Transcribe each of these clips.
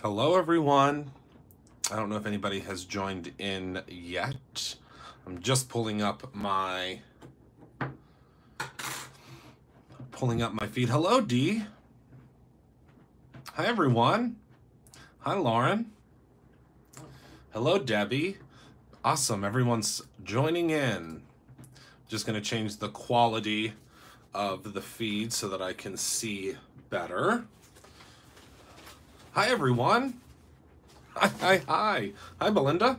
Hello everyone. I don't know if anybody has joined in yet. I'm just pulling up my feed. Hello Dee. Hi everyone. Hi Lauren. Hello Debbie. Awesome, everyone's joining in. Just going to change the quality of the feed so that I can see better. Hi everyone. Hi. Hi Belinda.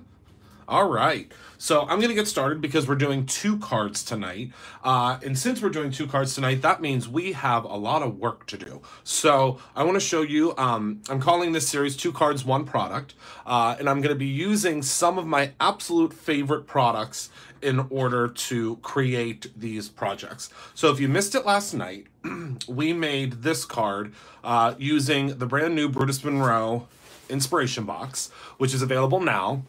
All right, so I'm gonna get started because we're doing two cards tonight. And since we're doing two cards tonight, that means we have a lot of work to do. So I wanna show you, I'm calling this series Two Cards, One Product. And I'm gonna be using some of my absolute favorite products in order to create these projects. So if you missed it last night, we made this card using the brand new Brutus Monroe inspiration box, which is available now.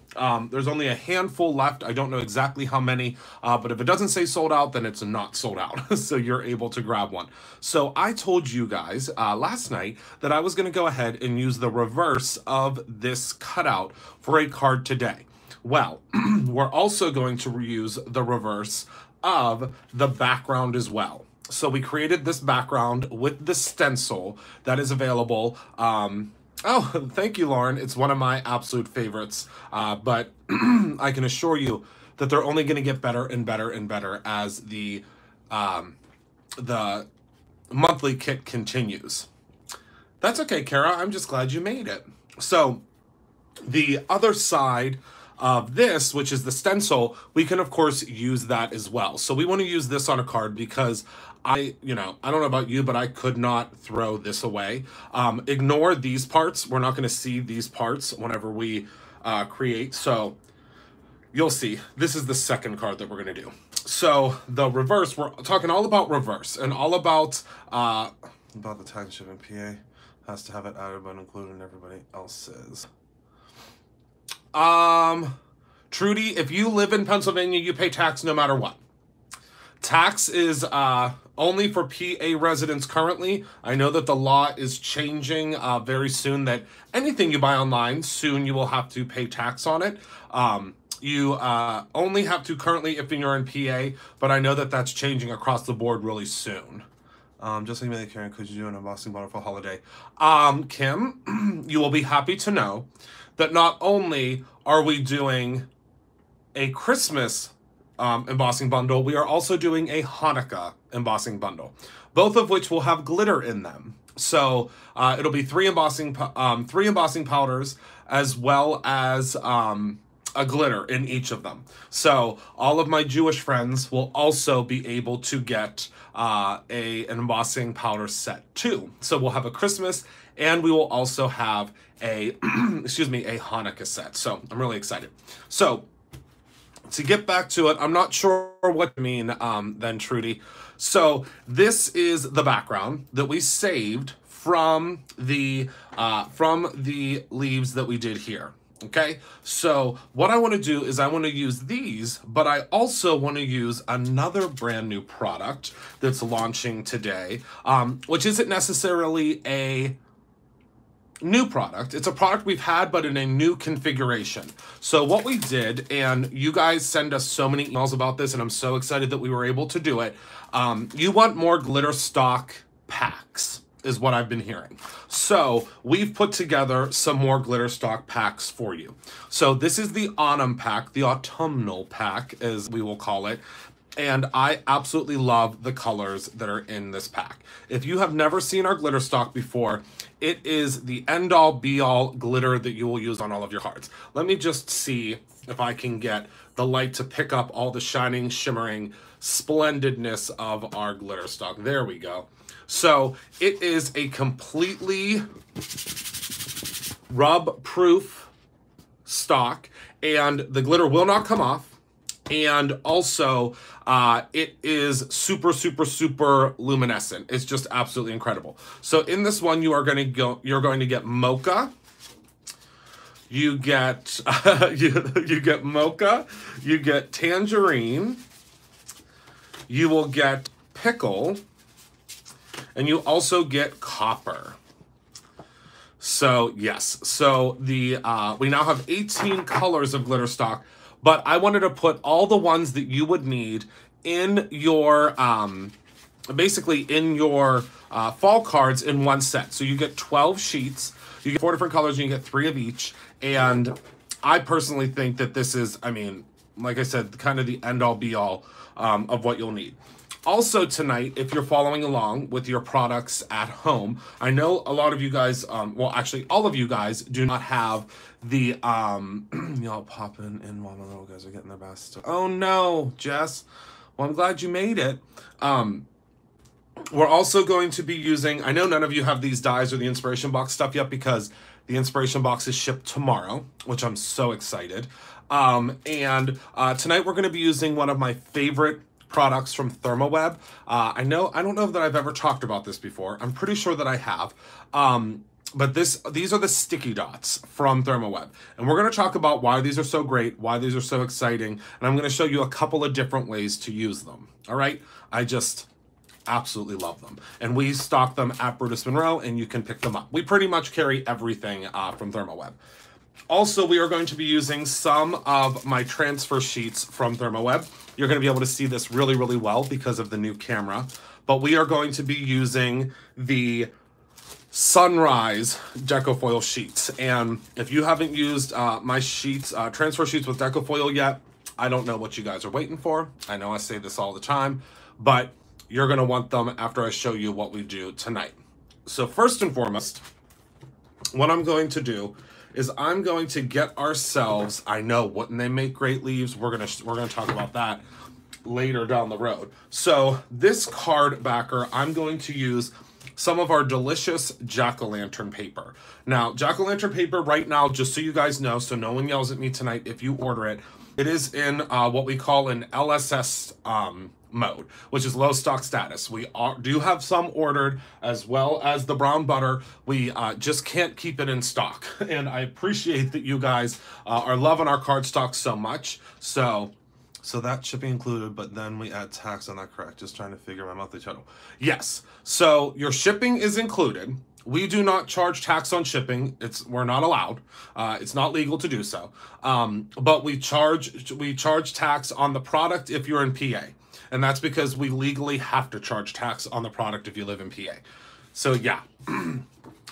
There's only a handful left. I don't know exactly how many, but if it doesn't say sold out, then it's not sold out. So you're able to grab one. So I told you guys last night that I was going to go ahead and use the reverse of this cutout for a card today. Well, we're also going to reuse the reverse of the background as well. So we created this background with the stencil that is available. Oh, thank you, Lauren. It's one of my absolute favorites. But I can assure you that they're only going to get better and better and better as the monthly kit continues. That's okay, Kara. I'm just glad you made it. So the other side of this, which is the stencil, we can of course use that as well. So we want to use this on a card because I don't know about you, but I could not throw this away. Ignore these parts. We're not going to see these parts whenever we create. So you'll see. This is the second card that we're going to do. So the reverse, we're talking all about reverse and all about the tag shipping. PA has to have it added, but including everybody else's. Trudy, if you live in Pennsylvania, you pay tax no matter what. Tax is only for PA residents currently. I know that the law is changing very soon, that anything you buy online, soon you will have to pay tax on it. You only have to currently if you're in PA, but I know that that's changing across the board really soon. Just like me, Karen, could you do an embossing bottle for holiday? Kim, you will be happy to know that not only are we doing a Christmas embossing bundle, we are also doing a Hanukkah embossing bundle, both of which will have glitter in them. So it'll be three embossing powders as well as a glitter in each of them. So all of my Jewish friends will also be able to get an embossing powder set too. So we'll have a Christmas and we will also have a excuse me, a Hanukkah set. So I'm really excited. So to get back to it, I'm not sure what you mean then, Trudy. So this is the background that we saved from the leaves that we did here. Okay, so what I want to do is I want to use these, but I also want to use another brand new product that's launching today, which isn't necessarily a new product. It's a product we've had, but in a new configuration. So what we did, and you guys send us so many emails about this, and I'm so excited that we were able to do it. You want more glitter stock packs, is what I've been hearing. So we've put together some more glitter stock packs for you. So this is the autumn pack, the autumnal pack, as we will call it. And I absolutely love the colors that are in this pack. If you have never seen our glitter stock before, it is the end-all, be-all glitter that you will use on all of your cards. Let me just see if I can get the light to pick up all the shining, shimmering splendidness of our glitter stock. There we go. So it is a completely rub-proof stock, and the glitter will not come off. And also, it is super, super, super luminescent. It's just absolutely incredible. So in this one, you're going to get mocha. You get you get mocha. You get tangerine. You will get pickle, and you also get copper. So yes, so the we now have 18 colors of glitter stock, but I wanted to put all the ones that you would need in your basically in your fall cards in one set. So you get 12 sheets, you get 4 different colors, and you get 3 of each. And I personally think that this is, I mean, like I said, kind of the end-all be-all of what you'll need. Also tonight, if you're following along with your products at home, I know a lot of you guys, well, actually all of you guys do not have the, y'all popping in while my little guys are getting their best. Oh no, Jess. Well, I'm glad you made it. We're also going to be using, I know none of you have these dies or the inspiration box stuff yet because the inspiration box is shipped tomorrow, which I'm so excited. Tonight we're going to be using one of my favorite products from ThermoWeb. I don't know that I've ever talked about this before. I'm pretty sure that I have. But these are the sticky dots from ThermoWeb. And we're going to talk about why these are so great, why these are so exciting, and I'm going to show you a couple of different ways to use them. All right? I just absolutely love them. And we stock them at Brutus Monroe, and you can pick them up. We pretty much carry everything from ThermoWeb. Also, we are going to be using some of my transfer sheets from ThermoWeb. You're going to be able to see this really, really well because of the new camera. But we are going to be using the Sunrise Decofoil sheets. And if you haven't used my sheets, transfer sheets with Decofoil yet, I don't know what you guys are waiting for. I know I say this all the time, but you're going to want them after I show you what we do tonight. So first and foremost, what I'm going to do is I'm going to get ourselves, I know, wouldn't they make great leaves? We're gonna talk about that later down the road. So this card backer, I'm going to use some of our delicious jack-o'-lantern paper. Now, jack-o'-lantern paper right now, just so you guys know, so no one yells at me tonight if you order it, it is in what we call an LSS mode, which is low stock status. We do have some ordered, as well as the brown butter. We just can't keep it in stock. And I appreciate that you guys are loving our cardstock so much. So that shipping included, but then we add tax on that, correct? Just trying to figure my monthly total. Yes, so your shipping is included. We do not charge tax on shipping. We're not allowed. It's not legal to do so. But we charge tax on the product if you're in PA. And that's because we legally have to charge tax on the product if you live in PA. So yeah.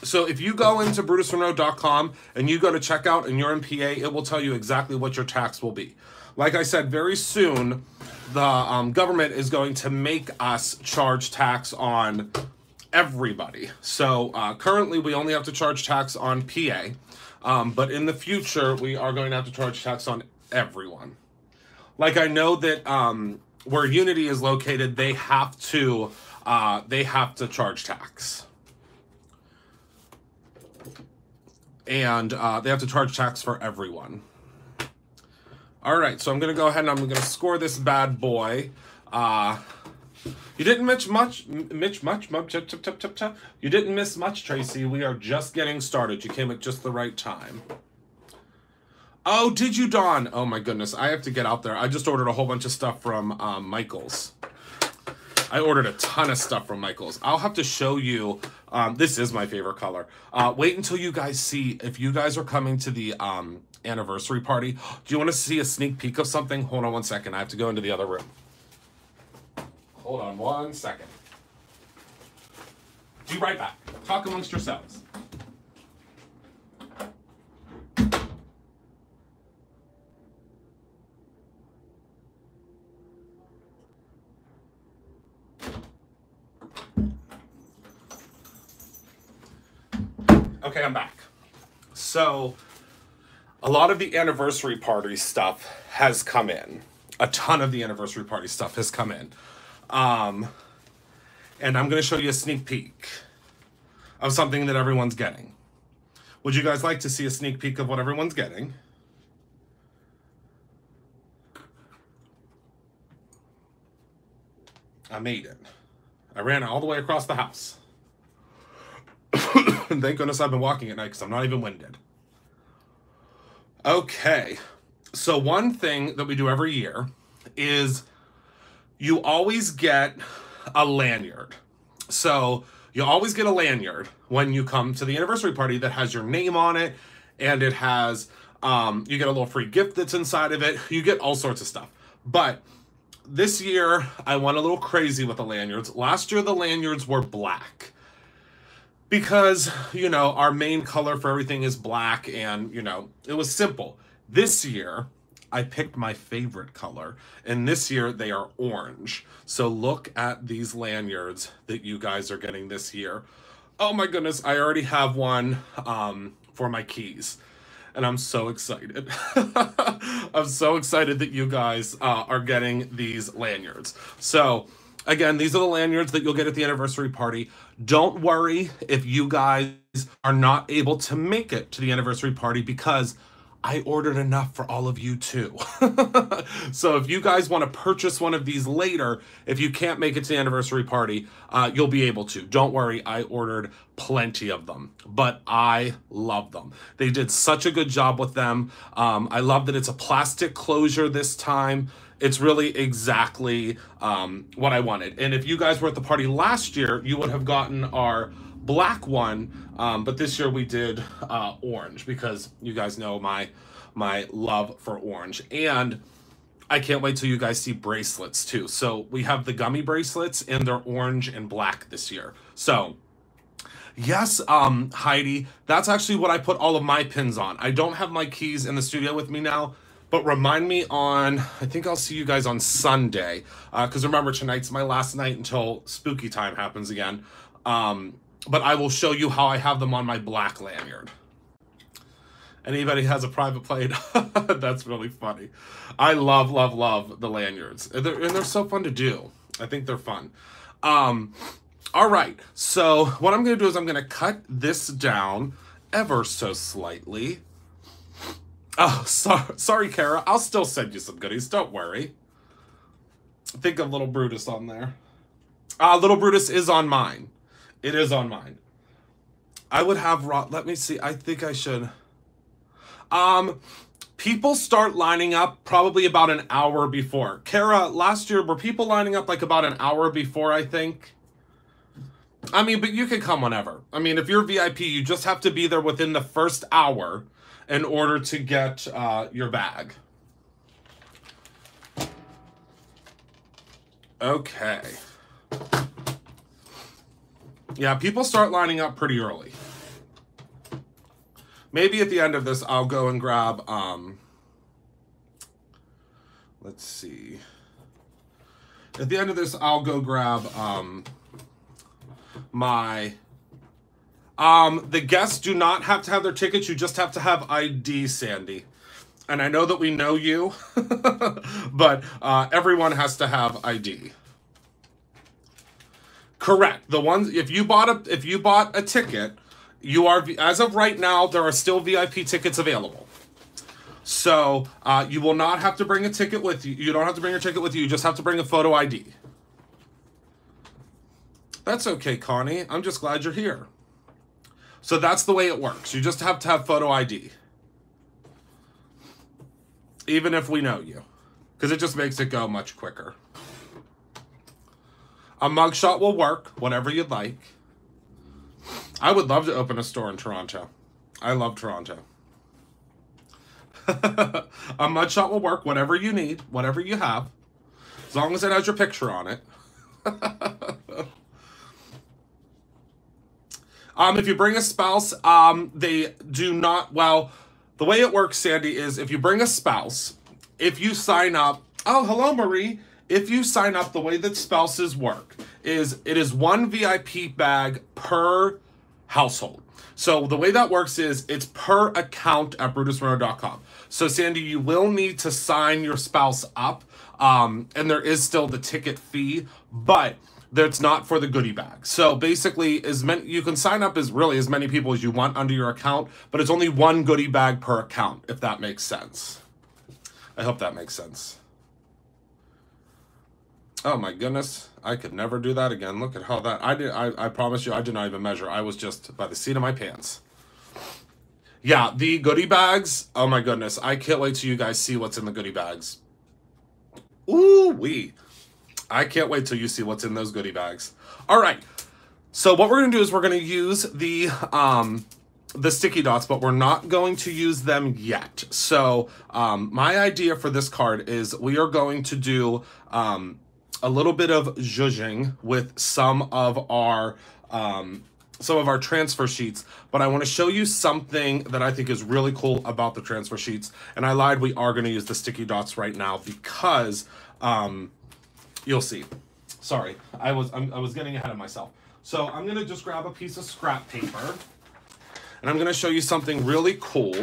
So if you go into brutusmonroe.com and you go to checkout and you're in PA, it will tell you exactly what your tax will be. Like I said, very soon, the government is going to make us charge tax on everybody. So currently, we only have to charge tax on PA. But in the future, we are going to have to charge tax on everyone. Like I know that where Unity is located, they have to charge tax. And they have to charge tax for everyone. All right, so I'm going to go ahead and I'm going to score this bad boy. You didn't miss much. You didn't miss much, Tracy. We are just getting started. You came at just the right time. Oh, did you, Dawn? Oh my goodness, I have to get out there. I just ordered a whole bunch of stuff from Michaels. I ordered a ton of stuff from Michaels. I'll have to show you. This is my favorite color. Wait until you guys see, if you guys are coming to the anniversary party. Do you want to see a sneak peek of something? Hold on one second. I have to go into the other room. Hold on one second. Be right back. Talk amongst yourselves. Okay, I'm back. So, a lot of the anniversary party stuff has come in. A ton of the anniversary party stuff has come in. And I'm going to show you a sneak peek of something that everyone's getting. Would you guys like to see a sneak peek of what everyone's getting? I made it. I ran all the way across the house. And thank goodness I've been walking at night because I'm not even winded. Okay. So one thing that we do every year is you always get a lanyard. So you always get a lanyard when you come to the anniversary party that has your name on it, and it has, you get a little free gift that's inside of it. You get all sorts of stuff. But this year, I went a little crazy with the lanyards. Last year, the lanyards were black. Because, you know, our main color for everything is black, and, you know, it was simple. This year, I picked my favorite color, and this year they are orange. So look at these lanyards that you guys are getting this year. Oh my goodness, I already have one for my keys, and I'm so excited. I'm so excited that you guys are getting these lanyards. So again, these are the lanyards that you'll get at the anniversary party. Don't worry if you guys are not able to make it to the anniversary party, because I ordered enough for all of you too. So if you guys want to purchase one of these later, if you can't make it to the anniversary party, you'll be able to. Don't worry, I ordered plenty of them, but I love them. They did such a good job with them. I love that it's a plastic closure this time. It's really exactly what I wanted. And if you guys were at the party last year, you would have gotten our black one, but this year we did orange, because you guys know my love for orange. And I can't wait till you guys see bracelets too. So we have the gummy bracelets, and they're orange and black this year. So yes, Heidi, that's actually what I put all of my pins on. I don't have my keys in the studio with me now, but remind me on, I think I'll see you guys on Sunday, because remember, tonight's my last night until spooky time happens again. But I will show you how I have them on my black lanyard. Anybody has a private plate? That's really funny. I love, love, love the lanyards. And they're so fun to do. I think they're fun. All right. So what I'm going to do is I'm going to cut this down ever so slightly. Oh, sorry, Kara. I'll still send you some goodies. Don't worry. Think of Little Brutus on there. Little Brutus is on mine. It is on mine. I would have let me see. I think I should. People start lining up probably about an hour before. Kara, last year, were people lining up like about an hour before, I think? I mean, but you can come whenever. I mean, if you're VIP, you just have to be there within the first hour in order to get your bag. Okay. Yeah, people start lining up pretty early. Maybe at the end of this, I'll go and grab, let's see. At the end of this, I'll go grab the guests do not have to have their tickets. You just have to have ID, Sandy. And I know that we know you, but everyone has to have ID. Correct. The ones, if you bought a ticket, you are, as of right now, there are still VIP tickets available. So you will not have to bring a ticket with you. You don't have to bring your ticket with you. You just have to bring a photo ID. That's okay, Connie. I'm just glad you're here. So that's the way it works. You just have to have photo ID. Even if we know you. Because it just makes it go much quicker. A mugshot will work, whatever you'd like. I would love to open a store in Toronto. I love Toronto. A mugshot will work, whatever you need, whatever you have. As long as it has your picture on it. If you bring a spouse, they do not, well, the way it works, Sandy, is if you bring a spouse, if you sign up, oh, hello, Marie. If you sign up, the way that spouses work is it is one VIP bag per household. So the way that works is it's per account at brutusmonroe.com. So Sandy, you will need to sign your spouse up, and there is still the ticket fee, but that's not for the goodie bag. So basically, you can sign up as many people as you want under your account, but it's only one goodie bag per account, if that makes sense. I hope that makes sense. Oh my goodness, I could never do that again. Look at how that, I promise you, I did not even measure. I was just by the seat of my pants. Yeah, the goodie bags, oh my goodness, I can't wait till you guys see what's in the goodie bags. Ooh-wee. I can't wait till you see what's in those goodie bags. All right, So what we're going to do is we're going to use the sticky dots, but we're not going to use them yet. So my idea for this card is we are going to do a little bit of zhuzhing with some of our transfer sheets, but I want to show you something that I think is really cool about the transfer sheets. And I lied, we are going to use the sticky dots right now because you'll see. Sorry, I was getting ahead of myself. So I'm going to just grab a piece of scrap paper, and I'm going to show you something really cool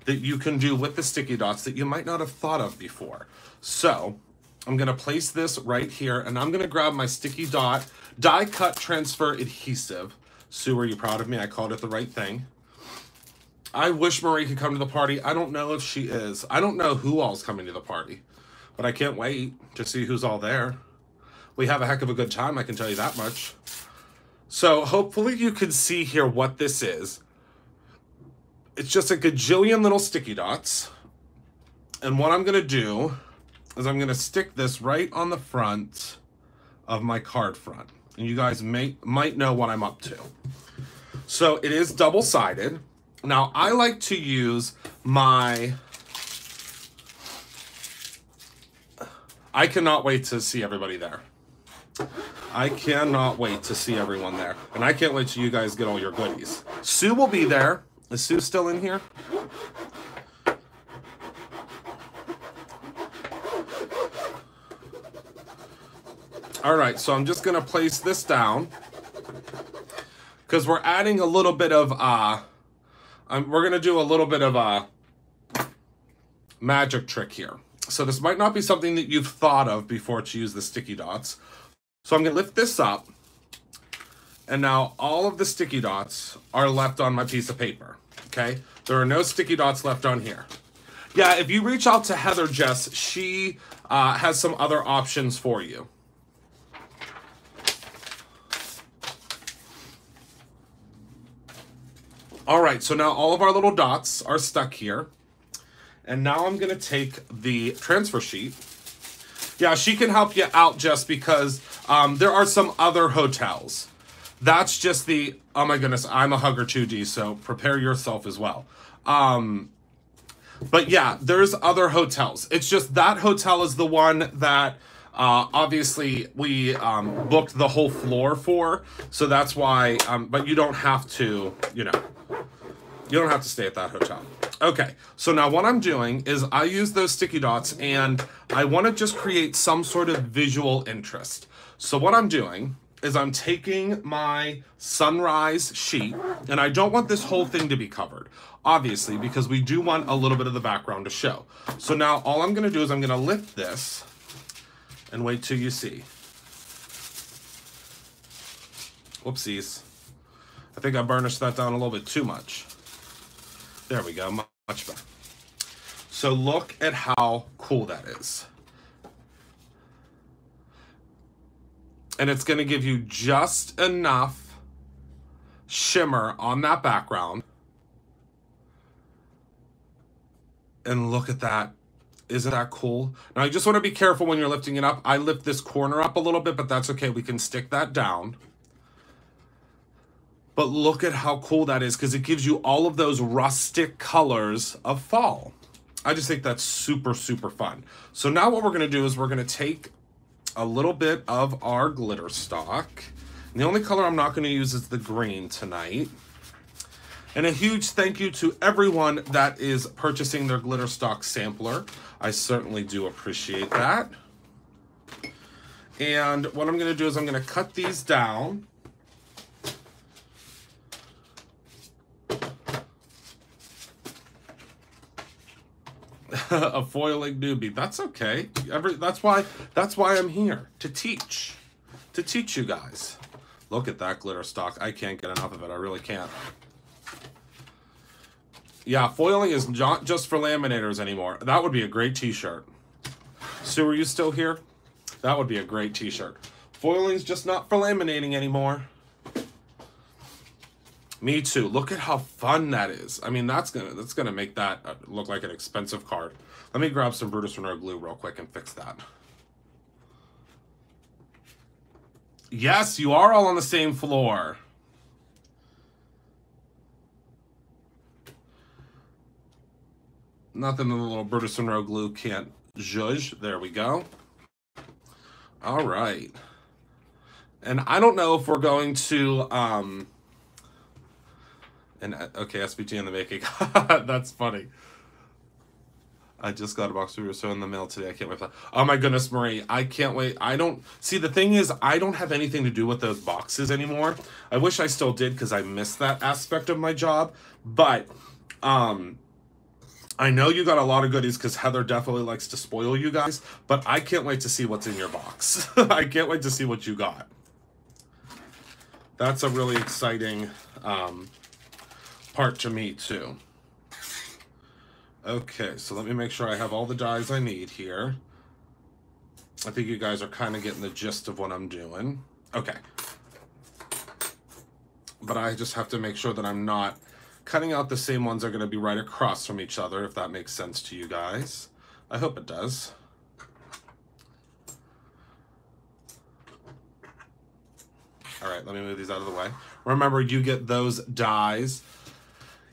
that you can do with the sticky dots that you might not have thought of before. So I'm going to place this right here, and I'm going to grab my sticky dot die cut transfer adhesive. Sue, are you proud of me? I called it the right thing. I wish Marie could come to the party. I don't know if she is. I don't know who all's coming to the party, but I can't wait to see who's all there. We have a heck of a good time, I can tell you that much. So hopefully you can see here what this is. It's just a gajillion little sticky dots. And what I'm going to do is I'm going to stick this right on the front of my card front. And you guys might know what I'm up to. So it is double-sided. Now I like to use my... I cannot wait to see everybody there. I cannot wait to see everyone there. And I can't wait till you guys get all your goodies. Sue will be there. Is Sue still in here? All right, so I'm just gonna place this down because we're adding a little bit of, we're gonna do a little bit of a magic trick here. So this might not be something that you've thought of before to use the sticky dots. So I'm gonna lift this up, and now all of the sticky dots are left on my piece of paper, okay? There are no sticky dots left on here. Yeah, if you reach out to Heather, Jess, she has some other options for you. All right, so now all of our little dots are stuck here. And now I'm gonna take the transfer sheet. Yeah, she can help you out, Jess, because there are some other hotels. That's just the, oh my goodness, I'm a hugger 2D, so prepare yourself as well. But yeah, there's other hotels. It's just that hotel is the one that obviously we booked the whole floor for. So that's why, but you don't have to, you know, you don't have to stay at that hotel. Okay, so now what I'm doing is I use those sticky dots and I want to just create some sort of visual interest. So what I'm doing is I'm taking my sunrise sheet, and I don't want this whole thing to be covered, obviously, because we do want a little bit of the background to show. So now all I'm going to do is I'm going to lift this and wait till you see. Whoopsies. I think I burnished that down a little bit too much. There we go, much better. So look at how cool that is. And it's going to give you just enough shimmer on that background. And look at that. Isn't that cool? Now, you just want to be careful when you're lifting it up. I lift this corner up a little bit, but that's okay. We can stick that down. But look at how cool that is, because it gives you all of those rustic colors of fall. I just think that's super, super fun. So now what we're going to do is we're going to take a little bit of our glitter stock. And the only color I'm not going to use is the green tonight. And a huge thank you to everyone that is purchasing their glitter stock sampler. I certainly do appreciate that. And what I'm going to do is I'm going to cut these down. A foiling newbie. That's okay. That's why I'm here, to teach you guys. Look at that glitter stock. I can't get enough of it. I really can't. Yeah, foiling is not just for laminators anymore. That would be a great t-shirt. Sue, are you still here? That would be a great t-shirt. Foiling's just not for laminating anymore. Me too. Look at how fun that is. I mean, that's gonna make that look like an expensive card. Let me grab some Brutus Renard glue real quick and fix that. Yes, you are all on the same floor. Nothing the little Brutus Monroe glue can't zhuzh. There we go. All right. And I don't know if we're going to, okay, SBT in the making. That's funny. I just got a box we were so in the mail today. I can't wait for that. Oh my goodness, Marie. I can't wait. I don't see, the thing is, I don't have anything to do with those boxes anymore. I wish I still did because I missed that aspect of my job. But I know you got a lot of goodies because Heather definitely likes to spoil you guys. But I can't wait to see what's in your box. I can't wait to see what you got. That's a really exciting part to me too. Okay, so let me make sure I have all the dies I need here. I think you guys are kind of getting the gist of what I'm doing. Okay. But I just have to make sure that I'm not cutting out the same ones that are going to be right across from each other, if that makes sense to you guys. I hope it does. All right, let me move these out of the way. Remember, you get those dies.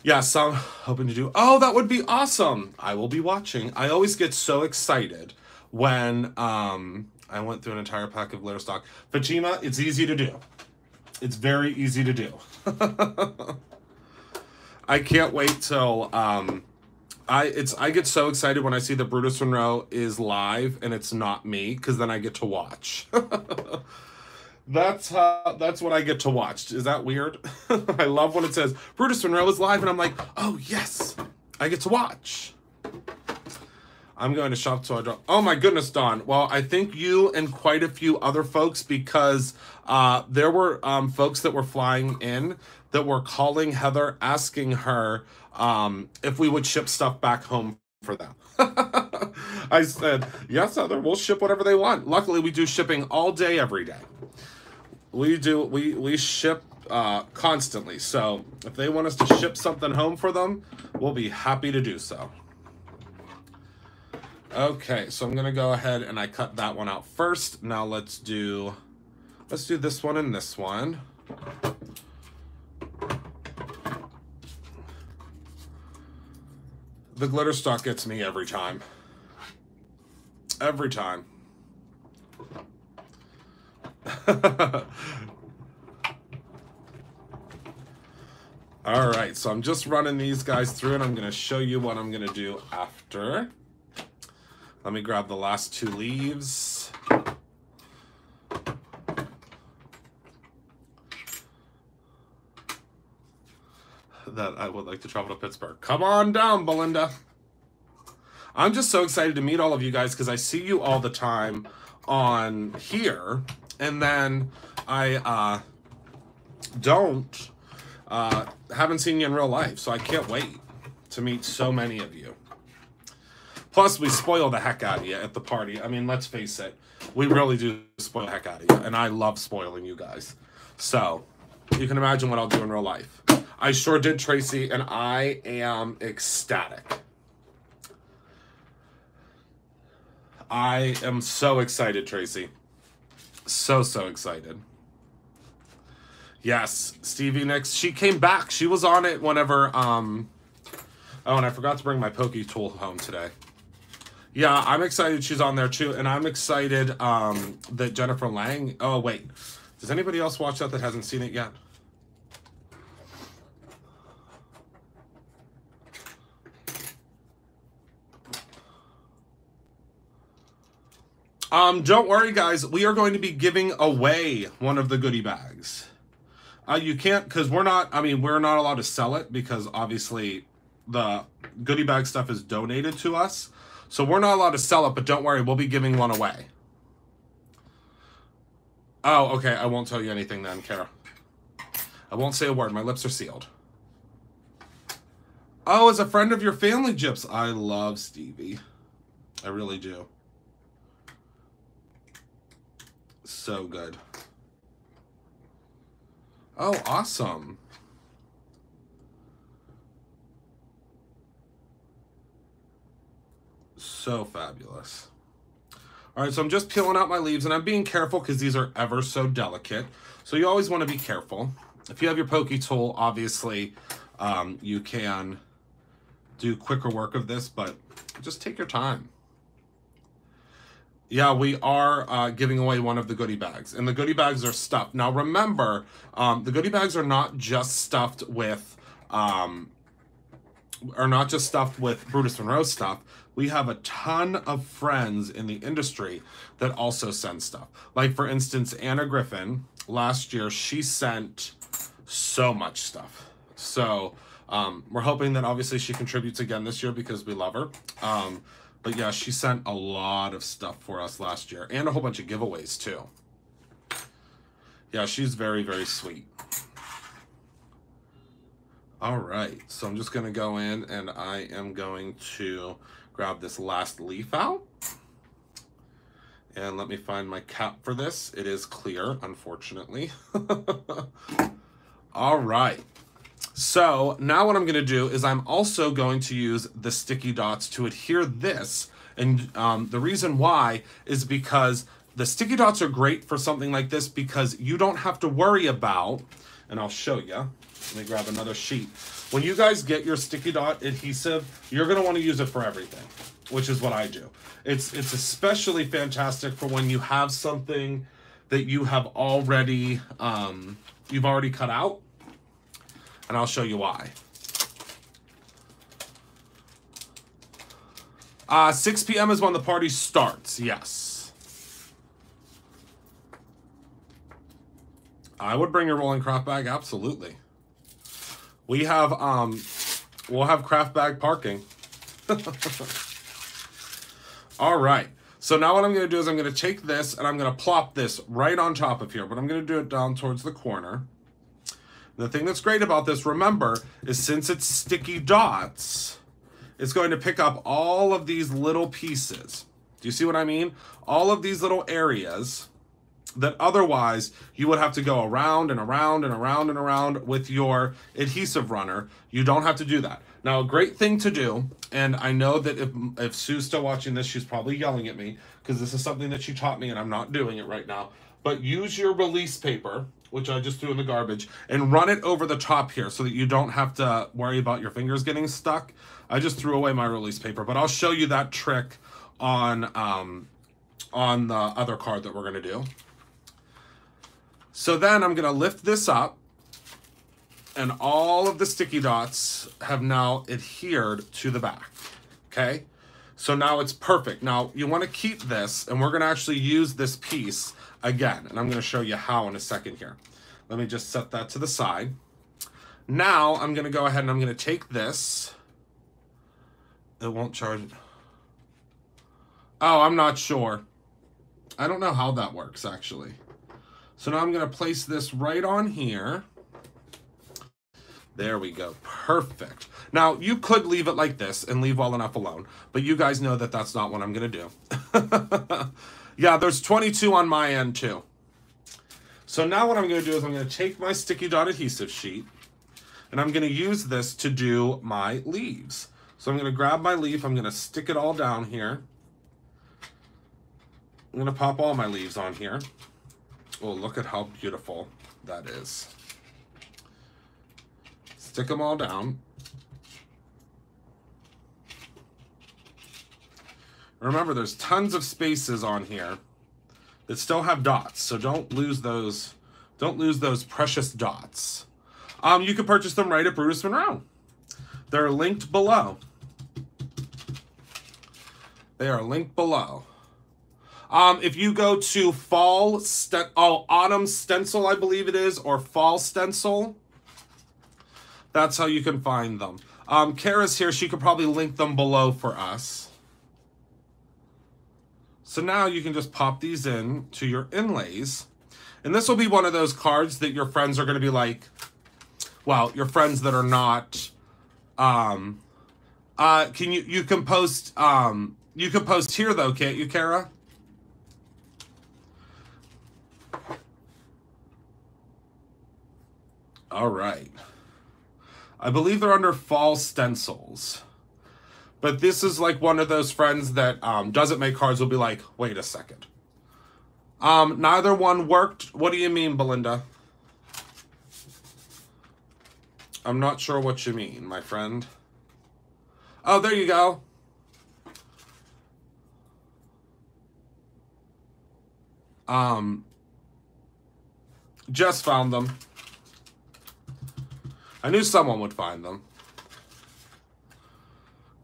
Yes, I'm hoping to do. Oh, that would be awesome. I will be watching. I always get so excited when I went through an entire pack of glitter stock. Fatima, it's easy to do. It's very easy to do. I can't wait till I get so excited when I see the Brutus Monroe is live and it's not me, because then I get to watch. That's what I get to watch. Is that weird? I love when it says Brutus Monroe is live and I'm like, oh yes, I get to watch. I'm going to shop so I don't. Oh my goodness, Dawn. Well, I think you and quite a few other folks, because there were folks that were flying in that were calling Heather, asking her if we would ship stuff back home for them. I said, yes, Heather, we'll ship whatever they want. Luckily, we do shipping all day, every day. We ship constantly. So if they want us to ship something home for them, we'll be happy to do so. Okay, so I'm gonna go ahead and I cut that one out first. Now let's do this one and this one. The glitter stock gets me every time. Every time. All right, so I'm just running these guys through and I'm going to show you what I'm going to do after. Let me grab the last two leaves. That I would like to travel to Pittsburgh. Come on down, Belinda. I'm just so excited to meet all of you guys because I see you all the time on here, and then I haven't seen you in real life, so I can't wait to meet so many of you. Plus, we spoil the heck out of you at the party. I mean, let's face it, we really do spoil the heck out of you, and I love spoiling you guys. So, you can imagine what I'll do in real life. I sure did, Tracy, and I am ecstatic. I am so excited, Tracy. So excited. Yes, Stevie Nicks, she came back. She was on it whenever, oh, and I forgot to bring my pokey tool home today. Yeah, I'm excited she's on there too, and I'm excited that Jennifer Lang, oh wait, does anybody else watch that hasn't seen it yet? Don't worry, guys. We are going to be giving away one of the goodie bags. You can't, because we're not allowed to sell it because obviously the goodie bag stuff is donated to us. So we're not allowed to sell it, but don't worry, we'll be giving one away. Oh, okay. I won't tell you anything then, Kara. I won't say a word. My lips are sealed. Oh, as a friend of your family, Gyps. I love Stevie. I really do. So good. Oh, awesome. So fabulous. All right, so I'm just peeling out my leaves, and I'm being careful because these are ever so delicate. So you always want to be careful. If you have your pokey tool, obviously, you can do quicker work of this, but just take your time. Yeah, we are giving away one of the goodie bags, and the goodie bags are stuffed. Now remember, the goodie bags are not just stuffed with Brutus Monroe stuff. We have a ton of friends in the industry that also send stuff. Like for instance, Anna Griffin, last year, she sent so much stuff. So we're hoping that obviously she contributes again this year because we love her. But yeah, she sent a lot of stuff for us last year and a whole bunch of giveaways too. Yeah, she's very, very sweet. All right, so I'm just gonna go in and I am going to grab this last leaf out. And let me find my cap for this. It is clear, unfortunately. All right. So now what I'm going to do is I'm also going to use the sticky dots to adhere this. And the reason why is because the sticky dots are great for something like this because you don't have to worry about, and I'll show you. Let me grab another sheet. When you guys get your sticky dot adhesive, you're going to want to use it for everything, which is what I do. It's especially fantastic for when you have something that you have already, you've already cut out. And I'll show you why. 6 p.m. is when the party starts, yes. I would bring your rolling craft bag, absolutely. We have, we'll have craft bag parking. All right. So now what I'm going to do is I'm going to take this and I'm going to plop this right on top of here, but I'm going to do it down towards the corner. The thing that's great about this, remember, is since it's sticky dots, it's going to pick up all of these little pieces. Do you see what I mean? All of these little areas that otherwise you would have to go around and around and around and around with your adhesive runner. You don't have to do that. Now, a great thing to do, and I know that if Sue's still watching this, she's probably yelling at me because this is something that she taught me and I'm not doing it right now. But use your release paper, which I just threw in the garbage, and run it over the top here so that you don't have to worry about your fingers getting stuck. I just threw away my release paper, but I'll show you that trick on the other card that we're gonna do. So then I'm gonna lift this up, and all of the sticky dots have now adhered to the back, okay? So now it's perfect. Now you wanna keep this, and we're gonna actually use this piece again, and I'm gonna show you how in a second here. Let me just set that to the side. Now I'm gonna go ahead and I'm gonna take this. It won't charge. Oh, I'm not sure. I don't know how that works actually. So now I'm gonna place this right on here. There we go, perfect. Now you could leave it like this and leave well enough alone, but you guys know that that's not what I'm gonna do. Yeah, there's 22 on my end too. So now what I'm gonna do is I'm gonna take my sticky dot adhesive sheet and I'm gonna use this to do my leaves. So I'm gonna grab my leaf, I'm gonna stick it all down here. I'm gonna pop all my leaves on here. Oh, look at how beautiful that is. Stick them all down. Remember, there's tons of spaces on here that still have dots, so don't lose those precious dots. You can purchase them right at Brutus Monroe. They're linked below. They are linked below. If you go to Autumn Stencil, I believe it is, or Fall Stencil, that's how you can find them. Kara's here, she could probably link them below for us. So now you can just pop these in to your inlays. And this will be one of those cards that your friends are going to be like, well, your friends that are not, you can post here though, can't you, Kara? All right. I believe they're under Fall Stencils. But this is like one of those friends that doesn't make cards will be like, wait a second. Neither one worked. What do you mean, Belinda? I'm not sure what you mean, my friend. Oh, there you go. Just found them. I knew someone would find them.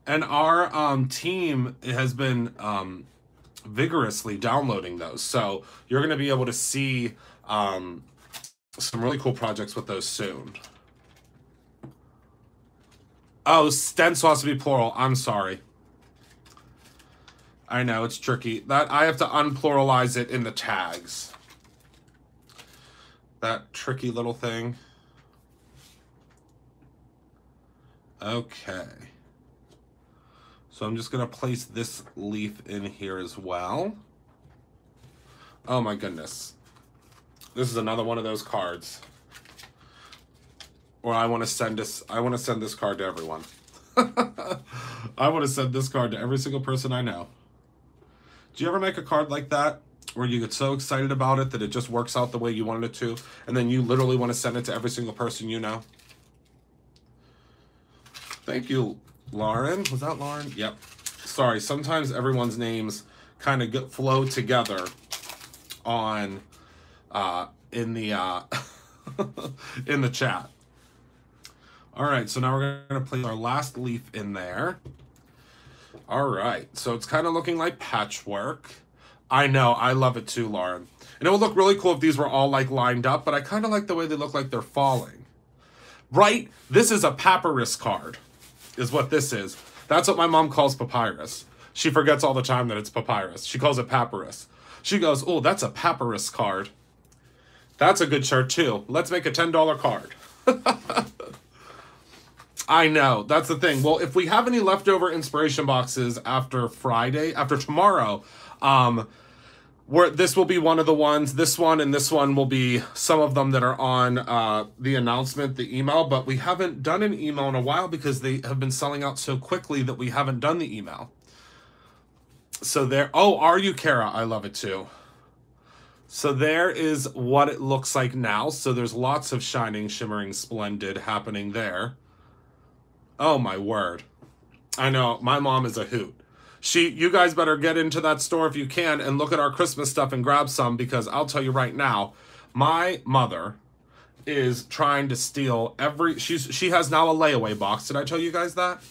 And our team has been vigorously downloading those. So you're going to be able to see some really cool projects with those soon. Oh, stencil has to be plural. I'm sorry. I know, it's tricky. That I have to unpluralize it in the tags. That tricky little thing. Okay. So I'm just going to place this leaf in here as well. Oh my goodness. This is another one of those cards. Or I want to send this card to everyone. I want to send this card to every single person I know. Do you ever make a card like that where you get so excited about it that it just works out the way you wanted it to, and then you literally want to send it to every single person you know? Thank you, Lauren. Was that Lauren? Yep. Sorry, sometimes everyone's names kind of flow together on in the in the chat. All right, so now we're going to place our last leaf in there. All right, so it's kind of looking like patchwork. I know, I love it too, Lauren. And it would look really cool if these were all like lined up, but I kind of like the way they look like they're falling. Right? This is a papyrus card, is what this is. That's what my mom calls papyrus. She forgets all the time that it's papyrus. She calls it papyrus. She goes, oh, that's a papyrus card. That's a good shirt too. Let's make a $10 card. I know, that's the thing. Well, if we have any leftover inspiration boxes after Friday, after tomorrow, this will be one of the ones. This one and this one will be some of them that are on the announcement, the email. But we haven't done an email in a while because they have been selling out so quickly that we haven't done the email. So there. Oh, are you, Kara? I love it too. So there is what it looks like now. So there's lots of shining, shimmering, splendid happening there. Oh my word. I know, my mom is a hoot. You guys better get into that store if you can and look at our Christmas stuff and grab some, because I'll tell you right now, my mother is trying to steal she has now a layaway box. Did I tell you guys that?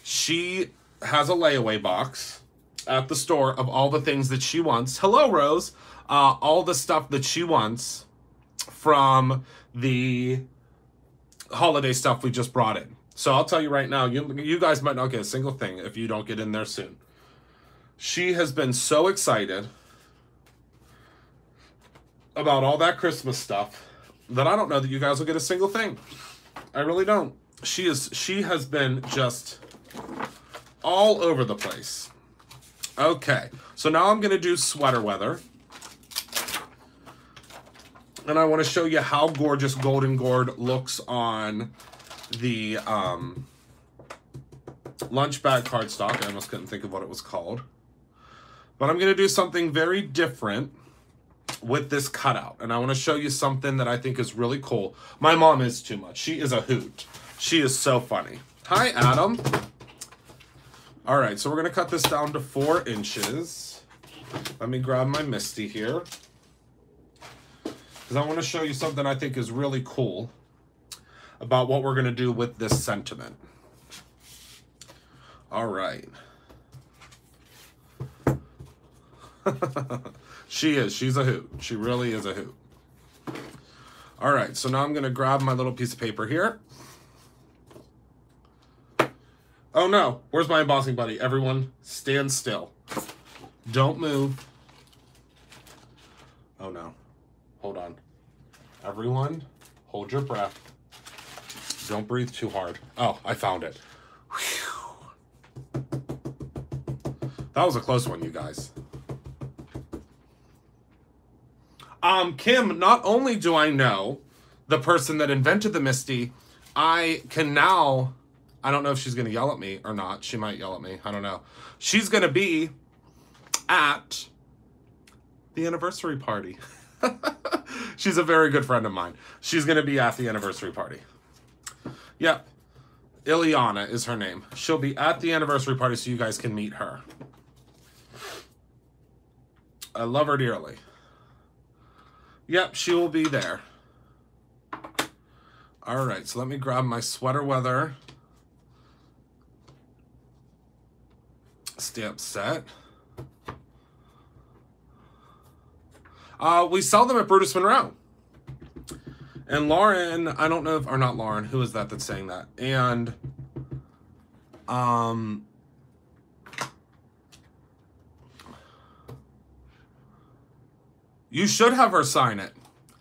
She has a layaway box at the store of all the things that she wants. Hello, Rose. All the stuff that she wants from the holiday stuff we just brought in. So I'll tell you right now, you guys might not get a single thing if you don't get in there soon. She has been so excited about all that Christmas stuff that I don't know that you guys will get a single thing. I really don't. She has been just all over the place. Okay, so now I'm gonna do sweater weather. And I want to show you how gorgeous Golden Gourd looks on the lunch bag cardstock. I almost couldn't think of what it was called. But I'm going to do something very different with this cutout. And I want to show you something that I think is really cool. My mom is too much. She is a hoot. She is so funny. Hi, Adam. All right, so we're going to cut this down to 4 inches. Let me grab my Misty here, because I want to show you something I think is really cool about what we're going to do with this sentiment. All right. She's a hoot. She really is a hoot. All right, so now I'm going to grab my little piece of paper here. Oh no, where's my embossing buddy? Everyone, stand still. Don't move. Oh no. Hold on. Everyone, hold your breath. Don't breathe too hard. Oh, I found it. Whew. That was a close one, you guys. Kim, not only do I know the person that invented the Misty, I can now, I don't know if she's going to yell at me or not. She might yell at me. I don't know. She's going to be at the anniversary party. She's a very good friend of mine. She's going to be at the anniversary party. Yep. Ileana is her name. She'll be at the anniversary party so you guys can meet her. I love her dearly. Yep, she will be there. All right, so let me grab my sweater weather stamp set. We sell them at Brutus Monroe. And Lauren, I don't know if, or not Lauren, who is that that's saying that? And, you should have her sign it.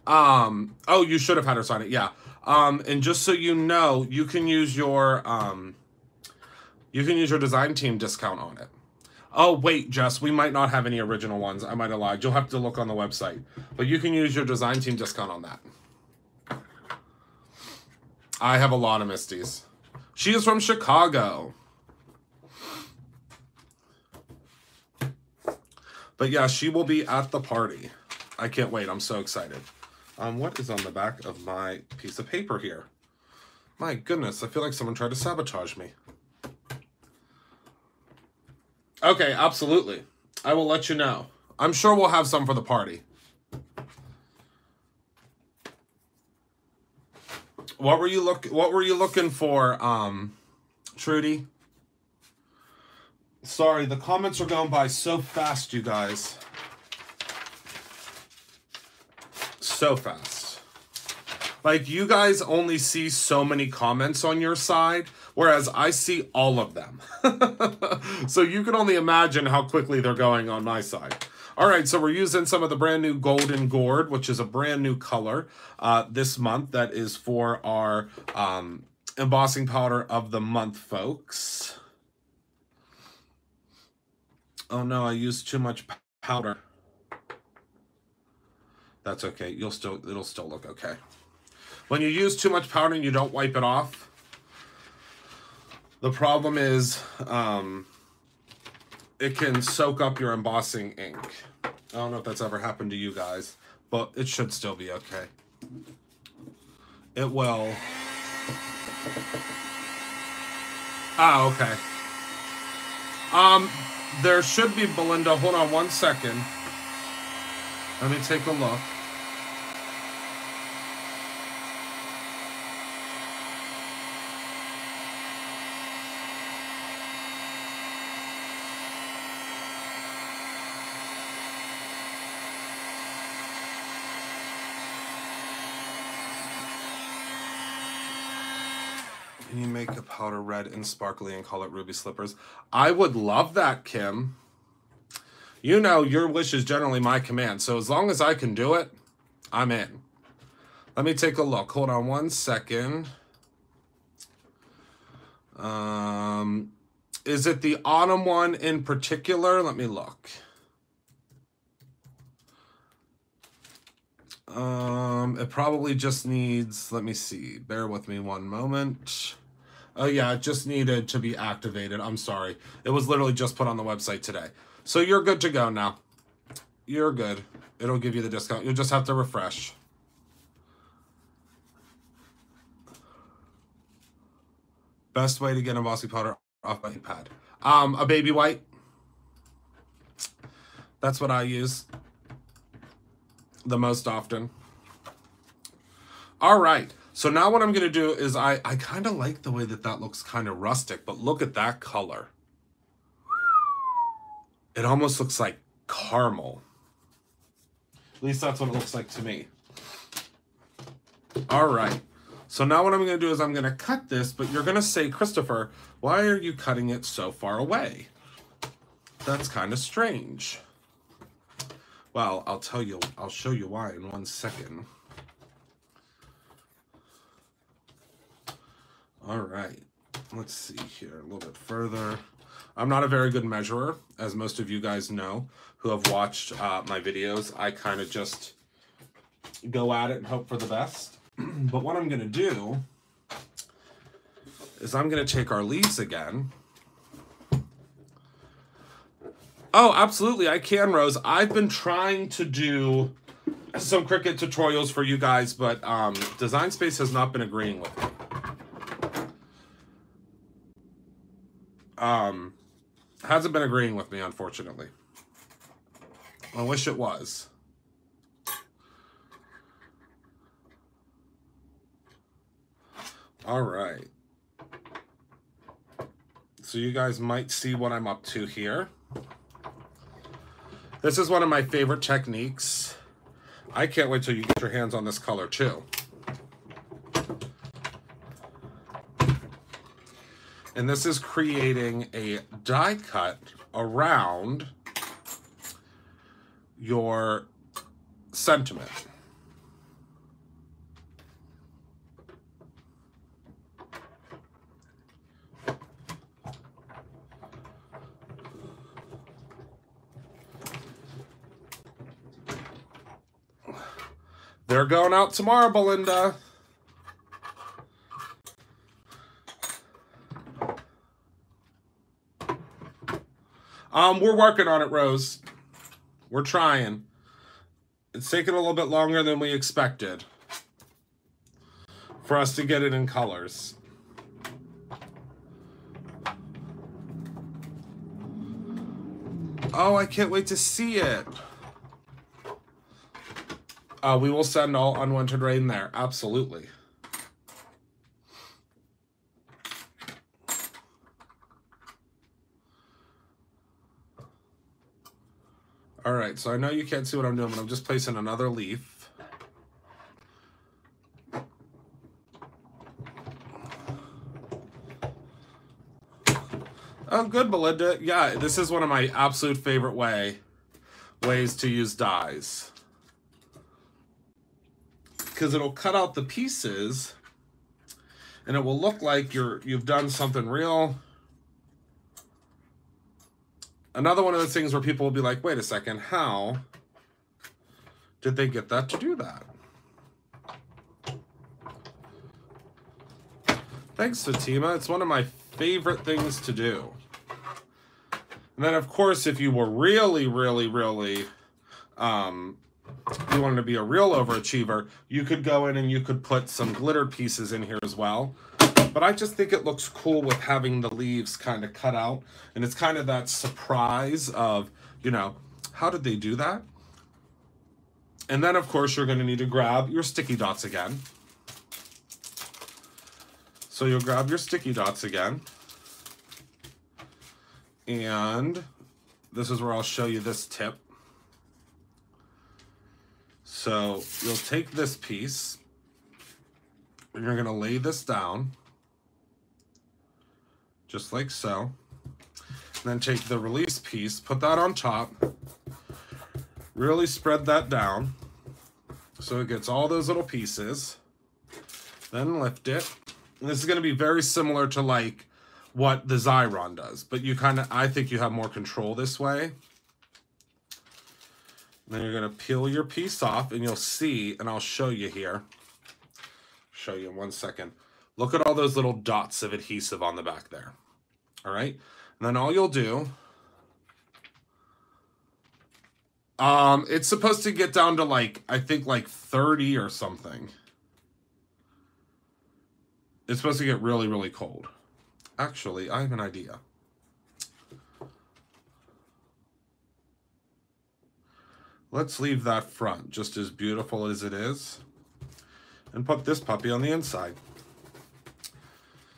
Oh, you should have had her sign it, yeah. And just so you know, you can use your design team discount on it. Oh, wait, Jess, we might not have any original ones. I might have lied. You'll have to look on the website. But you can use your design team discount on that. I have a lot of Misties. She is from Chicago. But yeah, she will be at the party. I can't wait. I'm so excited. What is on the back of my piece of paper here? My goodness, I feel like someone tried to sabotage me. Okay, absolutely. I will let you know. I'm sure we'll have some for the party. What were you looking for, Trudy? Sorry, the comments are going by so fast, you guys. So fast. Like, you guys only see so many comments on your side, whereas I see all of them. So you can only imagine how quickly they're going on my side. All right, so we're using some of the brand new Golden Gourd, which is a brand new color this month. That is for our embossing powder of the month, folks. Oh no, I used too much powder. That's okay. It'll still look okay. When you use too much powder and you don't wipe it off, the problem is it can soak up your embossing ink. I don't know if that's ever happened to you guys, but it should still be okay. It will. Ah, okay. There should be, Belinda, hold on one second. Let me take a look. Can you make a powder red and sparkly and call it Ruby Slippers? I would love that, Kim. You know, your wish is generally my command. So as long as I can do it, I'm in. Let me take a look. Hold on one second. Is it the autumn one in particular? Let me look. It probably just needs, let me see. Bear with me one moment. Oh yeah, it just needed to be activated. I'm sorry. It was literally just put on the website today. So you're good to go now. You're good. It'll give you the discount. You'll just have to refresh. Best way to get embossing powder off my pad. A baby white. That's what I use the most often. All right. So now what I'm going to do is I kind of like the way that looks kind of rustic, but look at that color. It almost looks like caramel. At least that's what it looks like to me. All right. So now what I'm going to do is I'm going to cut this, but you're going to say, Christopher, why are you cutting it so far away? That's kind of strange. Well, I'll tell you, I'll show you why in 1 second. All right, let's see here a little bit further. I'm not a very good measurer, as most of you guys know who have watched my videos. I kind of just go at it and hope for the best. But what I'm going to do is I'm going to take our leaves again. Oh, absolutely, I can, Rose. I've been trying to do some Cricut tutorials for you guys, but Design Space has not been agreeing with me. hasn't been agreeing with me, unfortunately. I wish it was. All right. So you guys might see what I'm up to here. This is one of my favorite techniques. I can't wait till you get your hands on this color too. And this is creating a die cut around your sentiment. They're going out tomorrow, Belinda. We're working on it, Rose. We're trying. It's taken a little bit longer than we expected for us to get it in colors. Oh, I can't wait to see it. We will send all unwanted rain there. Absolutely. All right, so I know you can't see what I'm doing, but I'm just placing another leaf. Oh, good, Belinda. Yeah, this is one of my absolute favorite ways to use dyes. Because it'll cut out the pieces, and it will look like you've done something real. Another one of those things where people will be like, wait a second, how did they get that to do that? Thanks, Fatima. It's one of my favorite things to do. And then, of course, if you were really, really, really, you wanted to be a real overachiever, you could go in and you could put some glitter pieces in here as well. But I just think it looks cool with having the leaves kind of cut out. And it's kind of that surprise of, you know, how did they do that? And then, of course, you're going to need to grab your sticky dots again. So you'll grab your sticky dots again. And this is where I'll show you this tip. So you'll take this piece and you're going to lay this down just like so. And then take the release piece, put that on top, really spread that down so it gets all those little pieces. Then lift it. And this is going to be very similar to like what the Xyron does, but you kind of, I think you have more control this way. Then you're going to peel your piece off and you'll see, and I'll show you here. Show you in 1 second. Look at all those little dots of adhesive on the back there. All right. And then all you'll do, it's supposed to get down to like, I think like 30 or something. It's supposed to get really, really cold. Actually, I have an idea. Let's leave that front just as beautiful as it is and put this puppy on the inside.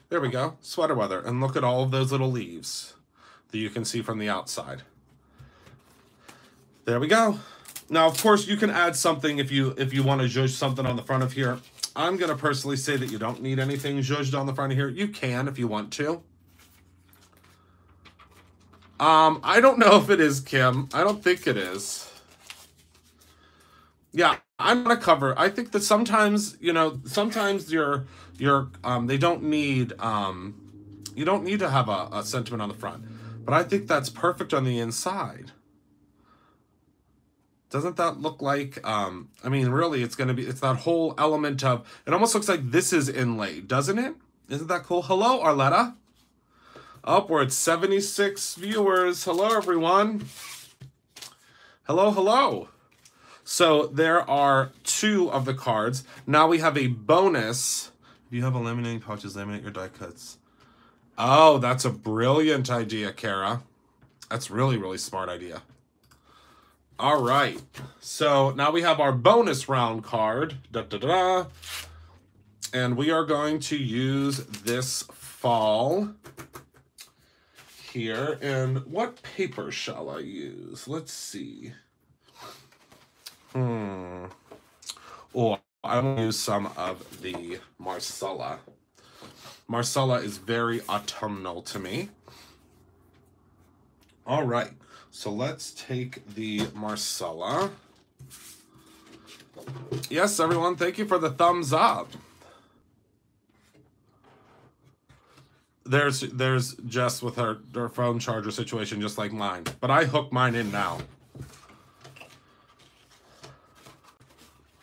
There we go, sweater weather. And look at all of those little leaves that you can see from the outside. There we go. Now, of course, you can add something if you want to zhuzh something on the front of here. I'm going to personally say that you don't need anything zhuzhed on the front of here. You can if you want to. I don't know if it is, Kim. I don't think it is. Yeah, I'm gonna cover. I think that sometimes, you know, sometimes they don't need, you don't need to have a sentiment on the front. But I think that's perfect on the inside. Doesn't that look like, I mean, really, it's that whole element of, it almost looks like this is inlaid, doesn't it? Isn't that cool? Hello, Arletta. Oh, we're at 76 viewers. Hello, everyone. Hello, hello. So there are 2 of the cards. Now we have a bonus. If you have a laminating pouches, laminate your die cuts. Oh, that's a brilliant idea, Kara. That's really, really smart idea. All right. So now we have our bonus round card. Da, da, da, da. And we are going to use this fall here. And what paper shall I use? Let's see. Oh, I will use some of the Marsala. Marsala is very autumnal to me. All right, so let's take the Marsala. Yes, everyone, thank you for the thumbs up. There's Jess with her phone charger situation just like mine, but I hook mine in now.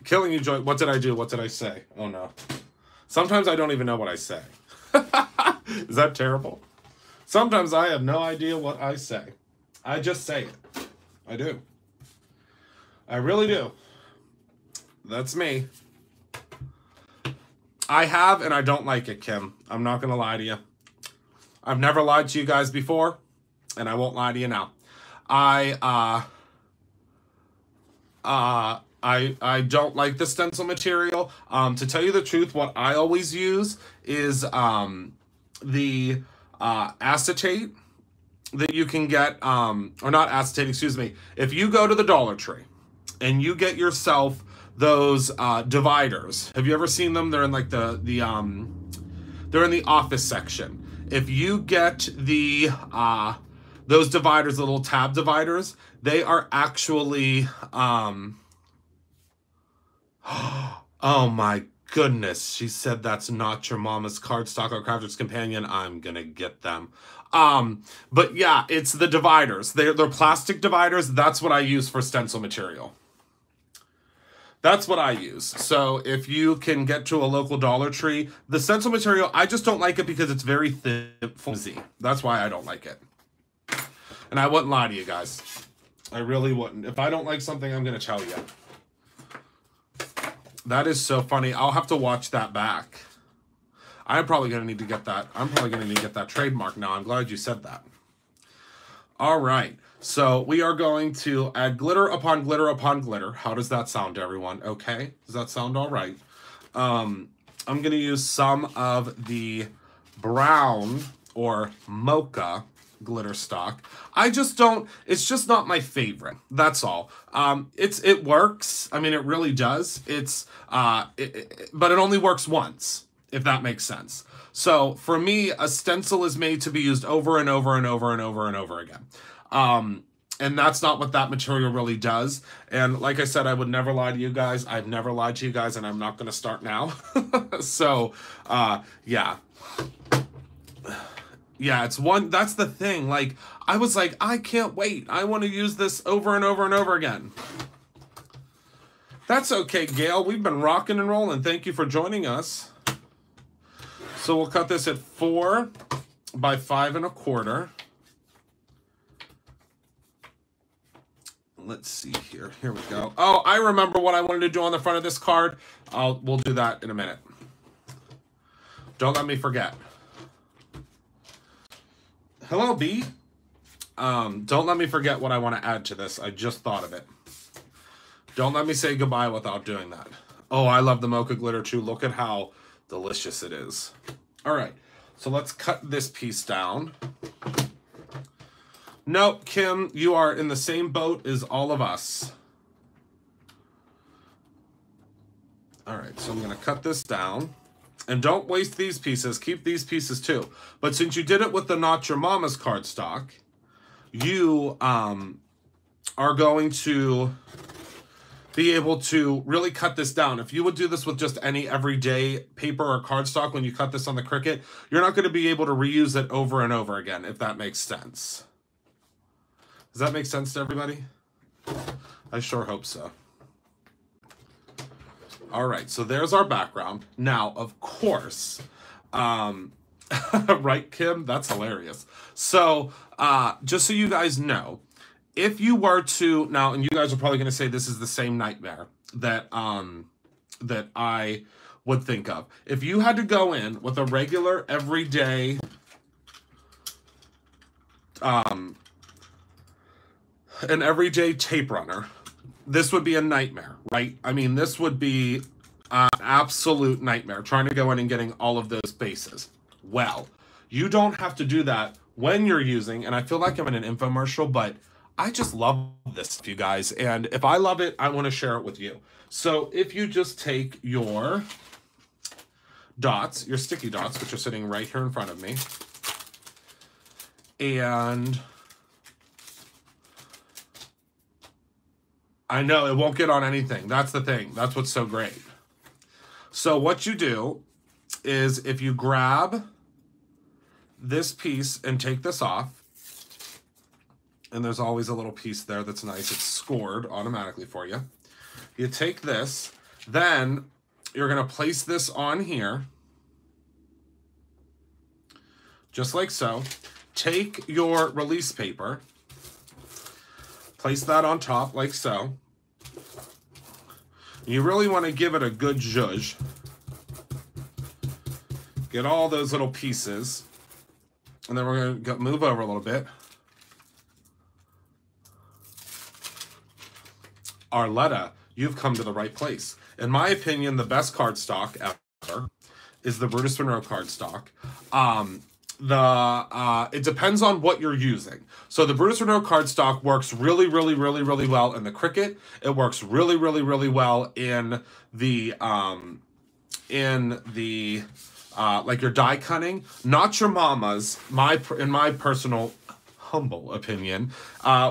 Killing you, Joy. What did I do? What did I say? Oh, no. Sometimes I don't even know what I say. Is that terrible? Sometimes I have no idea what I say. I just say it. I do. I really do. That's me. I have, and I don't like it, Kim. I'm not going to lie to you. I've never lied to you guys before, and I won't lie to you now. I don't like the stencil material. To tell you the truth, what I always use is the acetate that you can get, or not acetate, excuse me. If you go to the Dollar Tree and you get yourself those dividers, have you ever seen them? They're in like they're in the office section. If you get the those dividers, the little tab dividers, they are actually oh my goodness, she said that's not your mama's cardstock or crafter's companion. I'm gonna get them. But yeah, it's the dividers. They're plastic dividers. That's what I use for stencil material. That's what I use. So if you can get to a local Dollar Tree, the stencil material, I just don't like it because it's very thin, flimsy. That's why I don't like it. And I wouldn't lie to you guys. I really wouldn't. If I don't like something, I'm gonna tell you. That is so funny. I'll have to watch that back. I'm probably going to need to get that. I'm probably going to need to get that trademark now. I'm glad you said that. All right. So we are going to add glitter upon glitter upon glitter. How does that sound, everyone? Okay. Does that sound all right? I'm going to use some of the brown or mocha glitter stock. I just don't, it's just not my favorite. That's all. It works. I mean, it really does. But it only works once, if that makes sense. So for me, a stencil is made to be used over and over and over and over and over again. And that's not what that material really does. And like I said, I would never lie to you guys. I've never lied to you guys, and I'm not going to start now. So, yeah. Yeah, that's the thing. Like, I was like, I can't wait. I want to use this over and over and over again. That's okay, Gail. We've been rocking and rolling. Thank you for joining us. So we'll cut this at 4 by 5 1/4. Let's see here. Here we go. Oh, I remember what I wanted to do on the front of this card. We'll do that in a minute. Don't let me forget. Hello, B. Don't let me forget what I want to add to this. I just thought of it. Don't let me say goodbye without doing that. Oh, I love the mocha glitter too. Look at how delicious it is. All right, so let's cut this piece down. Nope, Kim, you are in the same boat as all of us. All right, so I'm going to cut this down. And don't waste these pieces. Keep these pieces too. But since you did it with the Not Your Mama's cardstock, you are going to be able to really cut this down. If you would do this with just any everyday paper or cardstock when you cut this on the Cricut, you're not going to be able to reuse it over and over again, if that makes sense. Does that make sense to everybody? I sure hope so. All right, so there's our background. Now, of course, right, Kim? That's hilarious. So, just so you guys know, if you were to, now, and you guys are probably going to say this is the same nightmare that I would think of. If you had to go in with a regular, everyday an everyday tape runner, this would be a nightmare, right? I mean, this would be an absolute nightmare trying to go in and getting all of those bases. Well, you don't have to do that when you're using, and I feel like I'm in an infomercial, but I just love this stuff, you guys. And if I love it, I want to share it with you. So if you just take your dots, your sticky dots, which are sitting right here in front of me, and I know it won't get on anything. That's the thing. That's what's so great. So what you do is if you grab this piece and take this off, and there's always a little piece there that's nice. It's scored automatically for you. You take this, then you're going to place this on here, just like so. Take your release paper, place that on top like so. You really want to give it a good zhuzh. Get all those little pieces. And then we're going to move over a little bit. Arletta, you've come to the right place. In my opinion, the best cardstock ever is the Brutus Monroe cardstock. It depends on what you're using. So the Brutus Monroe cardstock works really, really, really, really well in the Cricut. It works really, really, really well in the like your die cutting. Not Your Mama's, in my personal humble opinion,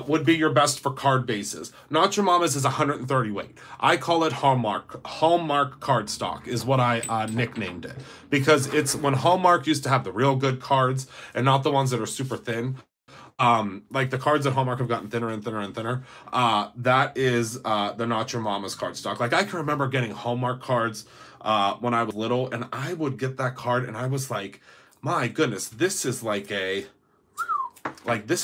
would be your best for card bases. Not Your Mama's is 130 weight. I call it Hallmark. Hallmark cardstock is what I nicknamed it, because it's when Hallmark used to have the real good cards and not the ones that are super thin. Like the cards at Hallmark have gotten thinner and thinner and thinner. That is the Not Your Mama's cardstock. Like I can remember getting Hallmark cards when I was little, and I would get that card and I was like, my goodness, this is this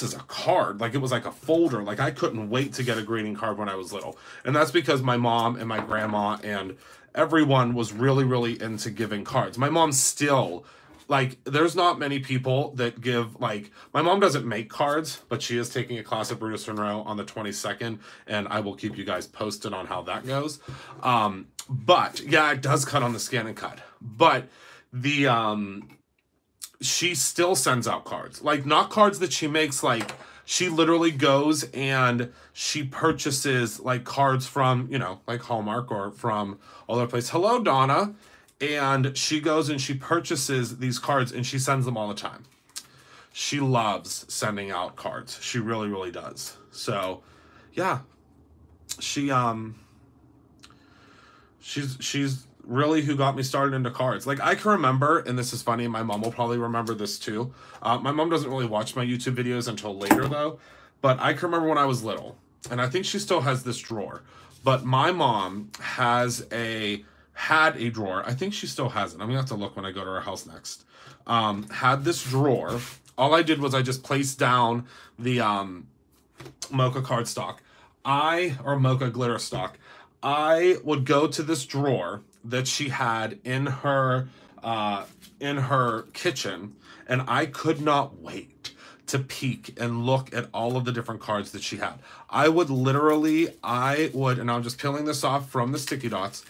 is a card. Like it was like a folder. Like I couldn't wait to get a greeting card when I was little. And that's because my mom and my grandma and everyone was really, really into giving cards. My mom still, like, there's not many people that give, like, my mom doesn't make cards, but she is taking a class at Brutus Monroe on the 22nd, and I will keep you guys posted on how that goes. But yeah, it does cut on the scan and cut. But she still sends out cards. Like, not cards that she makes, like, she literally goes and she purchases, like, cards from, you know, like Hallmark or from all other places. Hello, Donna. And she goes and she purchases these cards and she sends them all the time. She loves sending out cards. She really, really does. So, yeah. She's really who got me started into cards. Like, I can remember, and this is funny, my mom will probably remember this too. My mom doesn't really watch my YouTube videos until later, though. But I can remember when I was little, and I think she still has this drawer. But my mom had a drawer. I think she still has it. I'm gonna have to look when I go to her house next. Had this drawer. All I did was I just placed down the Mocha cardstock. Or Mocha glitter stock. I would go to this drawer that she had in her kitchen, and I could not wait to peek and look at all of the different cards that she had. I would, and I'm just peeling this off from the sticky dots,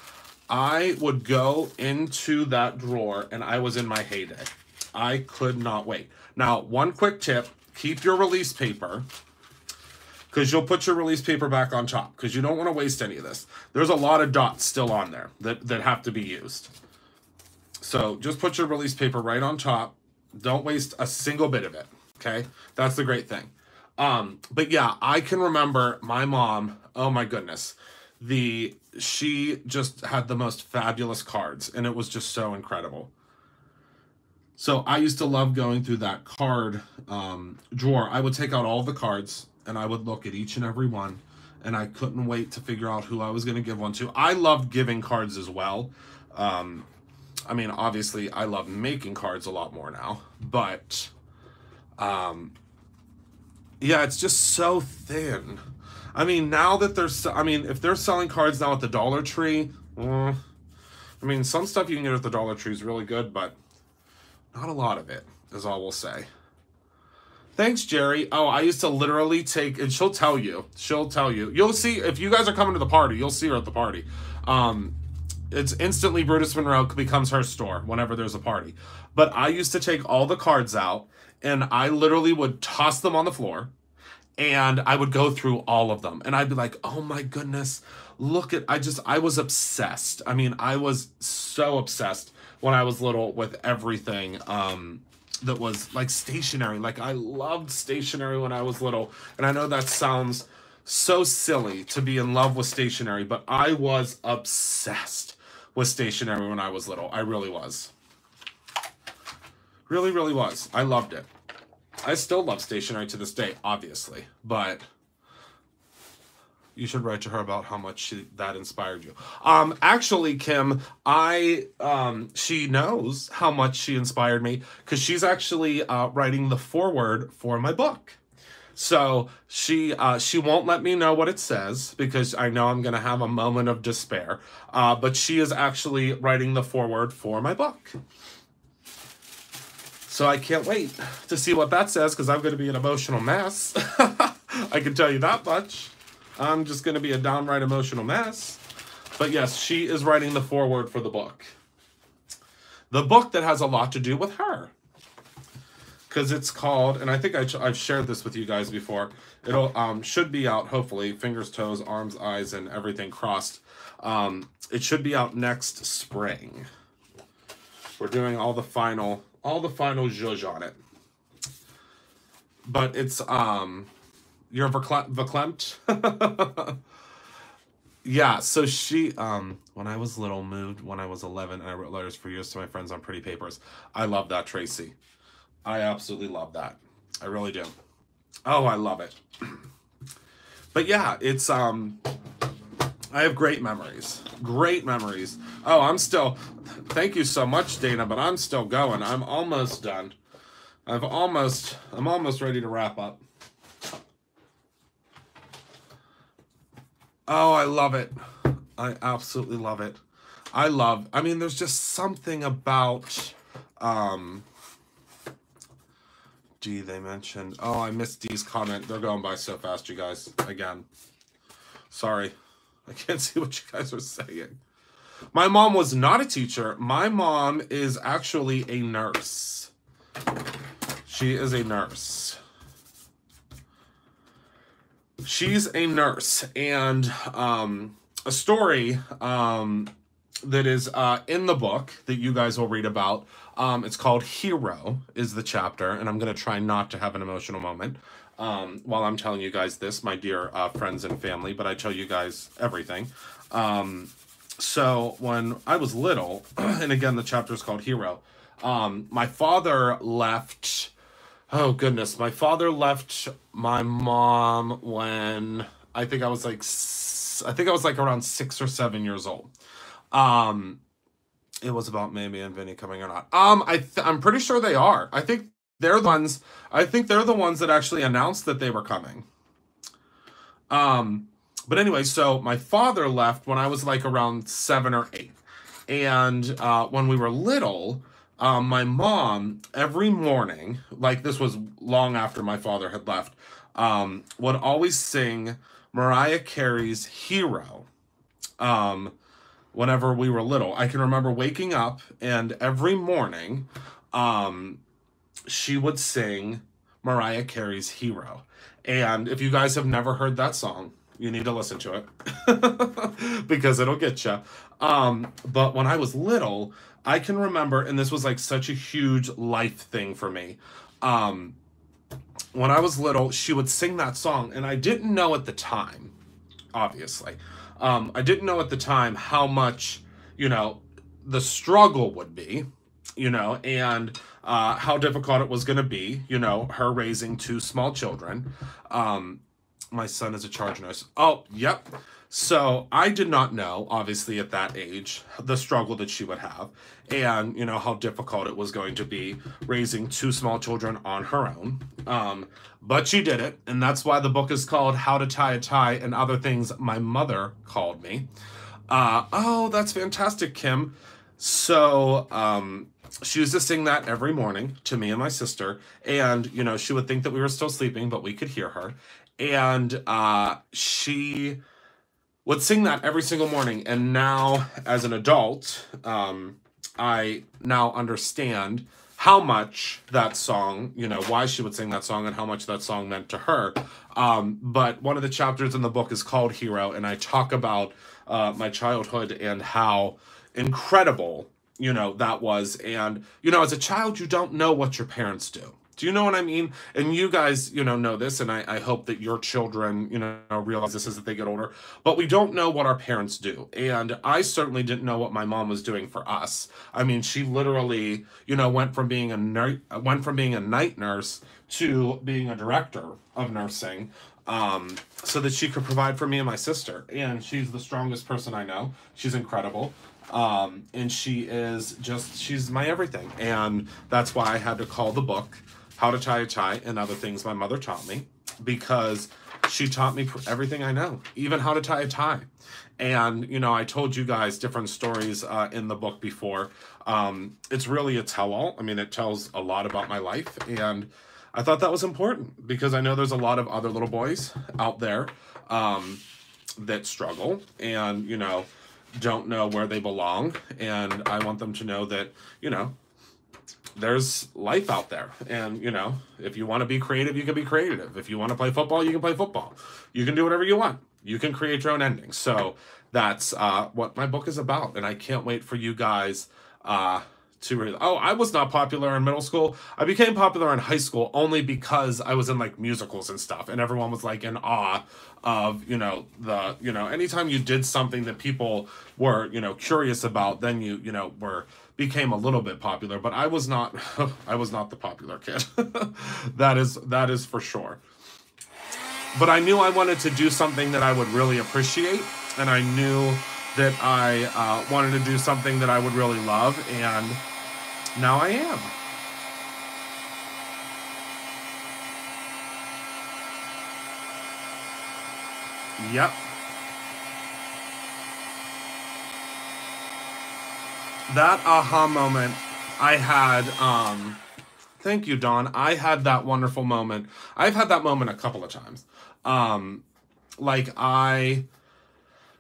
I would go into that drawer and I was in my heyday. I could not wait. Now, one quick tip, keep your release paper, because you'll put your release paper back on top, because you don't want to waste any of this. There's a lot of dots still on there that have to be used. So just put your release paper right on top. Don't waste a single bit of it, okay? That's the great thing. But yeah, I can remember my mom, oh my goodness, she just had the most fabulous cards, and it was just so incredible. So I used to love going through that card drawer. I would take out all the cards, and I would look at each and every one, and I couldn't wait to figure out who I was going to give one to. I loved giving cards as well. I mean, obviously, I love making cards a lot more now, but yeah, it's just so thin. I mean, now that if they're selling cards now at the Dollar Tree, I mean, some stuff you can get at the Dollar Tree is really good, but not a lot of it, is all we'll say. Thanks, Jerry. Oh, I used to literally take, and she'll tell you. She'll tell you. You'll see, if you guys are coming to the party, you'll see her at the party. It's instantly Brutus Monroe becomes her store whenever there's a party. But I used to take all the cards out, and I literally would toss them on the floor, and I would go through all of them. And I'd be like, oh my goodness, look at, I was obsessed. I mean, I was so obsessed when I was little with everything that was like stationery. Like, I loved stationery when I was little. And I know that sounds so silly to be in love with stationery, but I was obsessed with stationery when I was little. I really was. Really, really was. I loved it. I still love stationery to this day, obviously, but you should write to her about how much that inspired you. Actually, Kim, she knows how much she inspired me because she's actually writing the foreword for my book. So she won't let me know what it says because I know I'm going to have a moment of despair. But she is actually writing the foreword for my book. So I can't wait to see what that says because I'm going to be an emotional mess. I can tell you that much. I'm just going to be a downright emotional mess. But yes, she is writing the foreword for the book. The book that has a lot to do with her. Because it's called, and I think I've shared this with you guys before. It'll should be out, hopefully, fingers, toes, arms, eyes, and everything crossed. It should be out next spring. We're doing all the final zhuzh on it. But it's, you're verklempt? Yeah, so she, when I was little, moved when I was 11, and I wrote letters for years to my friends on pretty papers. I love that, Tracy. I absolutely love that. I really do. Oh, I love it. But yeah, it's, I have great memories. Great memories. Oh, I'm still, thank you so much, Dana, but I'm still going. I'm almost done. I'm almost ready to wrap up. Oh, I love it. I absolutely love it. I mean, there's just something about, G, they mentioned. Oh, I missed D's comment. They're going by so fast, you guys. Again. Sorry. I can't see what you guys are saying. My mom was not a teacher. My mom is actually a nurse. She is a nurse. She's a nurse. And a story that is in the book that you guys will read about. It's called Hero is the chapter, and I'm going to try not to have an emotional moment while I'm telling you guys this, my dear friends and family, but I tell you guys everything. So when I was little, and again, the chapter is called Hero, my father left, oh goodness, my father left my mom when I think I was like around 6 or 7 years old. It was about Mamie and Vinny coming or not. I'm pretty sure they are. I think they're the ones that actually announced that they were coming. But anyway, so my father left when I was like around 7 or 8. And when we were little, my mom every morning, like this was long after my father had left, would always sing Mariah Carey's Hero. Whenever we were little, I can remember waking up and every morning, she would sing Mariah Carey's Hero. And if you guys have never heard that song, you need to listen to it because it'll get you. But when I was little, I can remember, and this was like such a huge life thing for me. When I was little, she would sing that song, and I didn't know at the time, obviously. I didn't know at the time how much, the struggle would be, and how difficult it was going to be, her raising 2 small children. My son is a charge nurse. Oh, yep. So I did not know, obviously, at that age, the struggle that she would have and, how difficult it was going to be raising 2 small children on her own. But she did it. And that's why the book is called How to Tie a Tie and Other Things My Mother Called Me. Oh, that's fantastic, Kim. So she used to sing that every morning to me and my sister. And, you know, she would think that we were still sleeping, but we could hear her. And she would sing that every single morning. And now, as an adult, I now understand how much that song, you know, why she would sing that song and how much that song meant to her. But one of the chapters in the book is called Hero, and I talk about my childhood and how incredible, you know, that was. And, you know, as a child, you don't know what your parents do. Do you know what I mean? And you guys, you know this, and I hope that your children, you know, realize this as they get older. But we don't know what our parents do. And I certainly didn't know what my mom was doing for us. I mean, she literally, you know, went from being a night nurse to being a director of nursing, so that she could provide for me and my sister. And she's the strongest person I know. She's incredible. And she's my everything. And that's why I had to call the book How to Tie a Tie and Other Things My Mother Taught Me, because she taught me everything I know, even how to tie a tie. And, you know, I told you guys different stories in the book before. It's really a tell-all. I mean, it tells a lot about my life, and I thought that was important because I know there's a lot of other little boys out there that struggle and, you know, don't know where they belong. And I want them to know that, you know, there's life out there. And, you know, if you want to be creative, you can be creative. If you want to play football, you can play football. You can do whatever you want. You can create your own endings. So that's what my book is about. And I can't wait for you guys to read. Oh, I was not popular in middle school. I became popular in high school only because I was in like musicals and stuff. And everyone was like in awe of, you know, anytime you did something that people were, you know, curious about, then you know, became a little bit popular. But I was not, I was not the popular kid. That is for sure. But I knew I wanted to do something that I would really appreciate. And I knew that I wanted to do something that I would really love. And now I am. Yep. That aha moment I had, thank you, Dawn. I had that wonderful moment. I've had that moment a couple of times.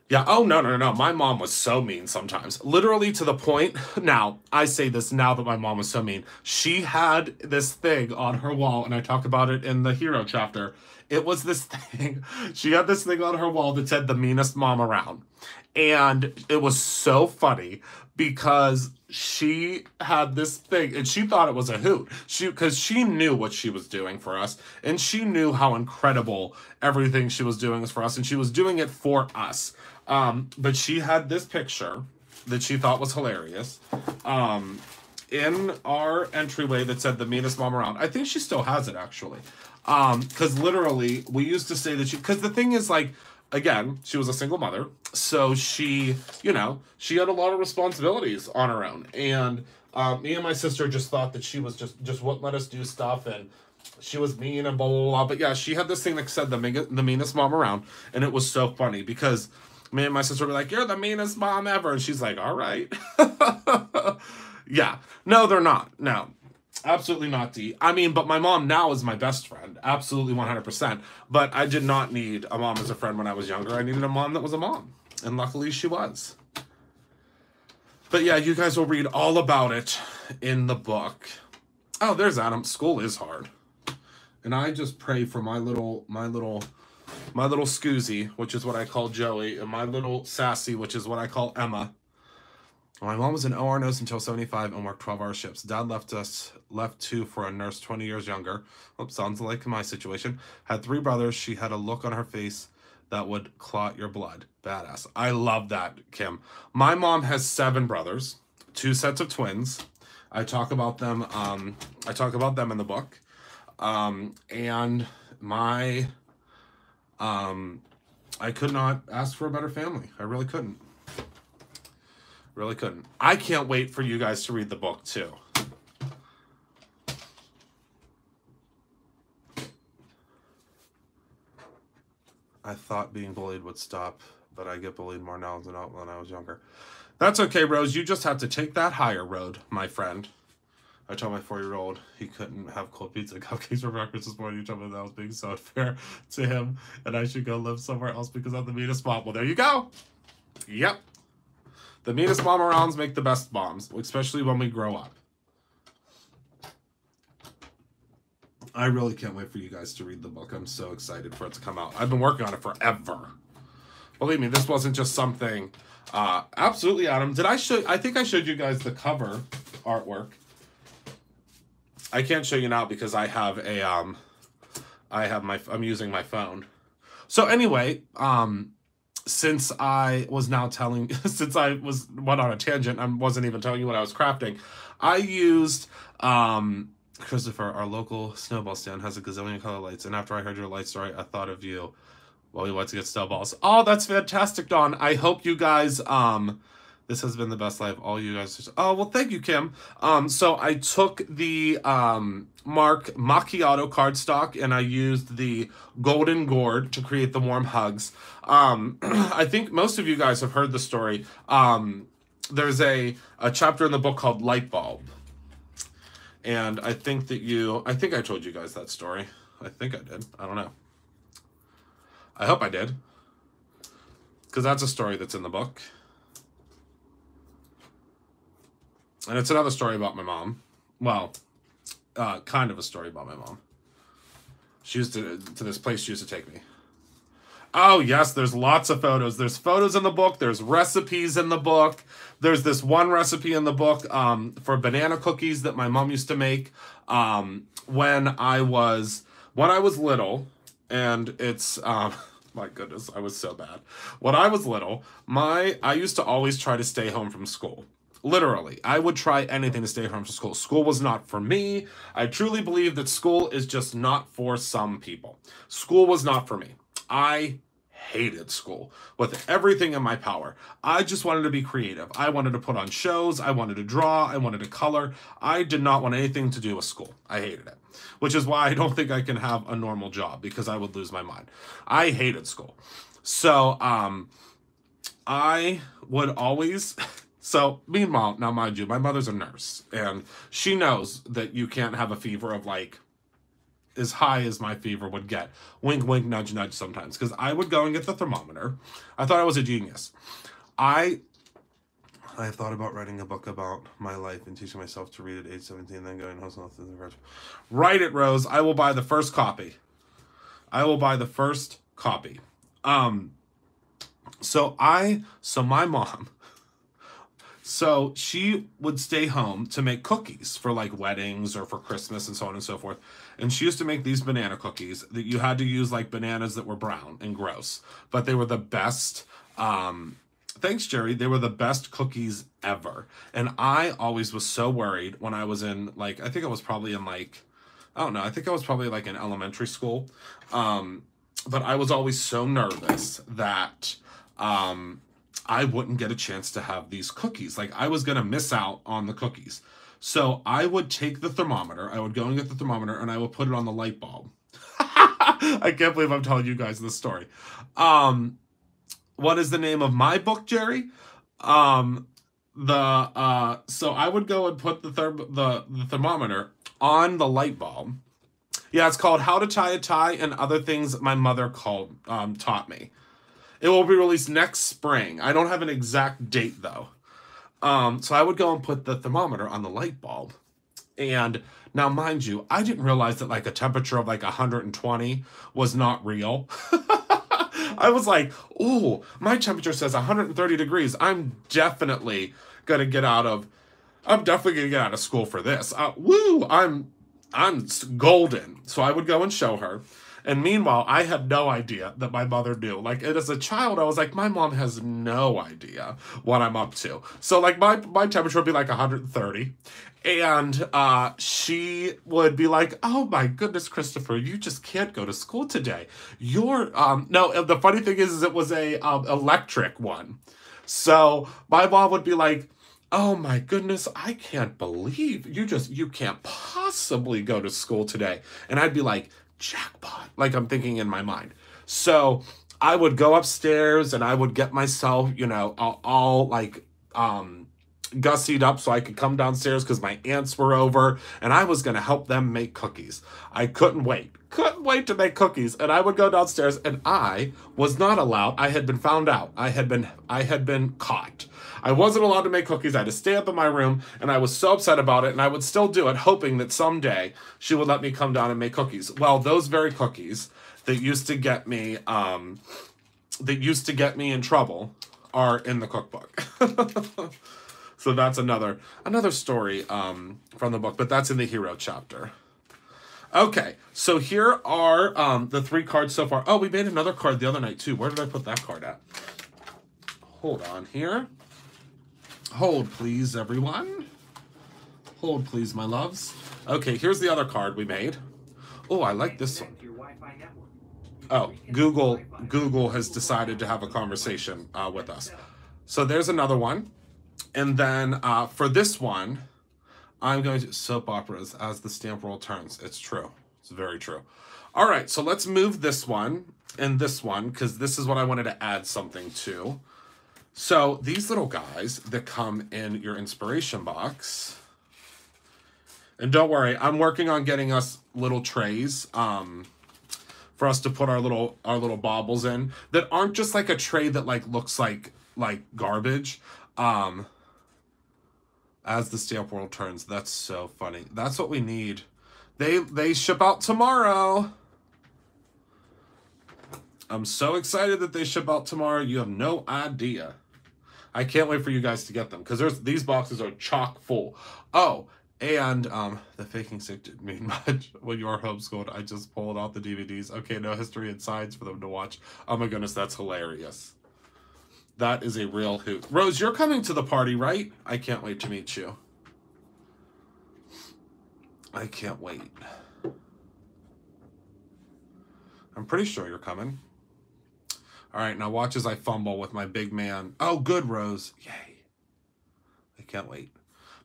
Yeah, oh, no. My mom was so mean sometimes. Literally to the point, now, I say this now that my mom was so mean. She had this thing on her wall, and I talk about it in the hero chapter. It was this thing. She had this thing on her wall that said the meanest mom around. And it was so funny because she had this thing and she thought it was a hoot. Because she knew what she was doing for us, and she knew how incredible everything she was doing was for us, and she was doing it for us. But she had this picture that she thought was hilarious in our entryway that said the meanest mom around. I think she still has it, actually. Because literally, we used to say that because the thing is, like, again, she was a single mother, so she, you know, she had a lot of responsibilities on her own. And me and my sister just thought that she was just wouldn't let us do stuff, and she was mean and blah, blah, blah. But yeah, she had this thing that said the meanest mom around, and it was so funny because me and my sister were like, "You're the meanest mom ever," and she's like, "All right." Yeah, no, they're not. No, absolutely not, Dee. I mean, but my mom now is my best friend. Absolutely 100%. But I did not need a mom as a friend when I was younger. I needed a mom that was a mom. And luckily she was. But yeah, you guys will read all about it in the book. Oh, there's Adam. School is hard. And I just pray for my little Scoozy, which is what I call Joey, and my little Sassy, which is what I call Emma. My mom was an OR nurse until 75 and worked 12-hour shifts. Dad left too for a nurse 20 years younger. Oops, sounds like my situation. Had 3 brothers. She had a look on her face that would clot your blood. Badass. I love that, Kim. My mom has 7 brothers, 2 sets of twins. I talk about them in the book. And my I could not ask for a better family. I really couldn't. Really couldn't. I can't wait for you guys to read the book too. I thought being bullied would stop, but I get bullied more now than when I was younger. That's okay, Rose. You just have to take that higher road, my friend. I told my 4-year-old he couldn't have cold pizza and cupcakes for breakfast this morning. You told me that was being so unfair to him, and I should go live somewhere else because I'm the meanest mom. Well, there you go. Yep. The meanest mom arounds make the best moms, especially when we grow up. I really can't wait for you guys to read the book. I'm so excited for it to come out. I've been working on it forever. Believe me, this wasn't just something... absolutely, Adam. Did I show... I think I showed you guys the cover artwork. I can't show you now because I have a... I'm using my phone. So anyway, since I was now telling... since I went on a tangent, I wasn't even telling you what I was crafting. I used... Christopher, our local snowball stand has a gazillion color lights, and after I heard your light story, I thought of you while we went to get snowballs. Oh, that's fantastic, Dawn. I hope you guys, this has been the best life. All you guys, oh, well, thank you, Kim. So I took the Mark Macchiato cardstock, and I used the golden gourd to create the warm hugs. I think most of you guys have heard the story. There's a chapter in the book called Light Bulb. And I think that I think I told you guys that story. I think I did. I don't know. I hope I did. Because that's a story that's in the book. And it's another story about my mom. Well, kind of a story about my mom. She used to this place she used to take me. Oh, yes, there's lots of photos. There's photos in the book. There's recipes in the book. There's this one recipe in the book for banana cookies that my mom used to make when I was little. And it's, my goodness, I was so bad. When I was little, I used to always try to stay home from school. Literally, I would try anything to stay home from school. School was not for me. I truly believe that school is just not for some people. School was not for me. I hated school with everything in my power. I just wanted to be creative. I wanted to put on shows. I wanted to draw. I wanted to color. I did not want anything to do with school. I hated it, which is why I don't think I can have a normal job because I would lose my mind. I hated school. So I would always... So, meanwhile, now mind you, my mother's a nurse, and she knows that you can't have a fever of, like, as high as my fever would get. Wink, wink, nudge, nudge sometimes. Because I would go and get the thermometer. I thought I was a genius. I thought about writing a book about my life and teaching myself to read at age 17, then going home. Write it, Rose. I will buy the first copy. I will buy the first copy. So my mom... So she would stay home to make cookies for like weddings or for Christmas and so on and so forth. And she used to make these banana cookies that you had to use like bananas that were brown and gross. But they were the best, thanks Jerry, they were the best cookies ever. And I always was so worried when I was in like, I think I was probably in like, I don't know, I think I was probably like in elementary school. But I was always so nervous that, I wouldn't get a chance to have these cookies. Like, I was going to miss out on the cookies. So I would take the thermometer. I would go and get the thermometer, and I would put it on the light bulb. I can't believe I'm telling you guys this story. What is the name of my book, Jerry? So I would go and put the thermometer on the light bulb. Yeah, it's called How to Tie a Tie and Other Things My Mother taught me. It will be released next spring. I don't have an exact date, though. So I would go and put the thermometer on the light bulb. And now, mind you, I didn't realize that, like, a temperature of, like, 120 was not real. I was like, ooh, my temperature says 130 degrees. I'm definitely going to get out of school for this. Woo, I'm golden. So I would go and show her. And meanwhile, I had no idea that my mother knew. Like, and as a child, I was like, my mom has no idea what I'm up to. So, like, my temperature would be like 130. And she would be like, oh, my goodness, Christopher, you just can't go to school today. No, the funny thing is it was a electric one. So my mom would be like, oh, my goodness, I can't believe you can't possibly go to school today. And I'd be like, jackpot, like I'm thinking in my mind. So I would go upstairs and I would get myself, all like gussied up so I could come downstairs because my aunts were over and I was going to help them make cookies. I couldn't wait to make cookies, and I would go downstairs, and I was not allowed. I had been found out. I had been caught. I wasn't allowed to make cookies. I had to stay up in my room, and I was so upset about it, and I would still do it, hoping that someday she would let me come down and make cookies. Well, those very cookies that used to get me in trouble are in the cookbook. So that's another story from the book, but that's in the hero chapter. Okay, so here are the 3 cards so far. Oh, we made another card the other night too. Where did I put that card at? Hold on here. Hold, please, everyone. Hold, please, my loves. Okay, here's the other card we made. Oh, I like this one. Oh, Google has decided to have a conversation with us. So there's another one. And then for this one, I'm going to soap operas as the stamp roll turns. It's true. It's very true. All right, so let's move this one and this one, because this is what I wanted to add something to. So these little guys that come in your inspiration box, and don't worry, I'm working on getting us little trays for us to put our little baubles in that aren't just like a tray that like looks like garbage. As the stamp world turns. That's so funny. That's what we need. They ship out tomorrow. I'm so excited that they ship out tomorrow. You have no idea. I can't wait for you guys to get them, because these boxes are chock full. Oh, and the faking sick didn't mean much when you were homeschooled. I just pulled out the DVDs. Okay, no history and science for them to watch. Oh my goodness, that's hilarious. That is a real hoot. Rose, you're coming to the party, right? I can't wait to meet you. I can't wait. I'm pretty sure you're coming. All right, now watch as I fumble with my big man. Oh, good, Rose. Yay. I can't wait.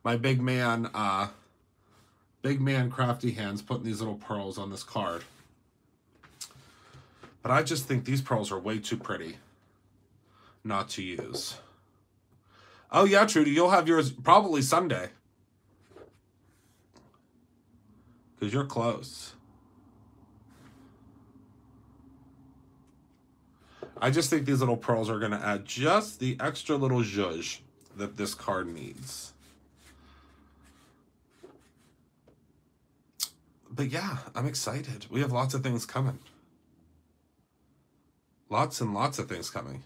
My big man crafty hands putting these little pearls on this card. But I just think these pearls are way too pretty not to use. Oh yeah, Trudy, you'll have yours probably Sunday, because you're close. I just think these little pearls are going to add just the extra little zhuzh that this card needs. But yeah, I'm excited. We have lots of things coming. Lots and lots of things coming.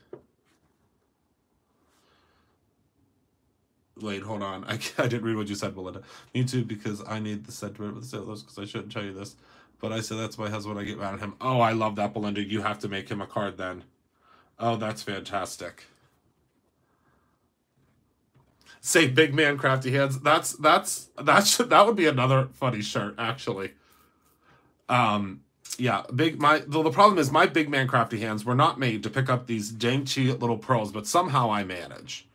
Wait, hold on. I didn't read what you said, Belinda. Me too, because I need the sentiment with the sailors, because I shouldn't tell you this. But I said that's my husband. I get mad at him. Oh, I love that, Belinda. You have to make him a card then. Oh, that's fantastic. Say big man crafty hands. That would be another funny shirt, actually. Yeah, the problem is my big man crafty hands were not made to pick up these dainty little pearls, but somehow I manage.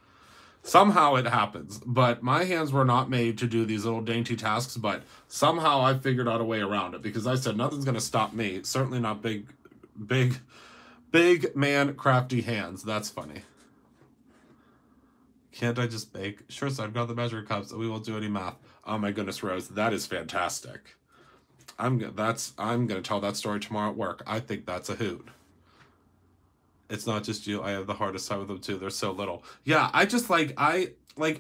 Somehow it happens, but my hands were not made to do these little dainty tasks, but somehow I figured out a way around it, because I said nothing's going to stop me. Certainly not big man crafty hands. That's funny. Can't I just bake? Sure, so I've got the measuring cups and we won't do any math. Oh my goodness, Rose, that is fantastic. I'm going to tell that story tomorrow at work. I think that's a hoot. It's not just you. I have the hardest time with them too. They're so little. Yeah, I just like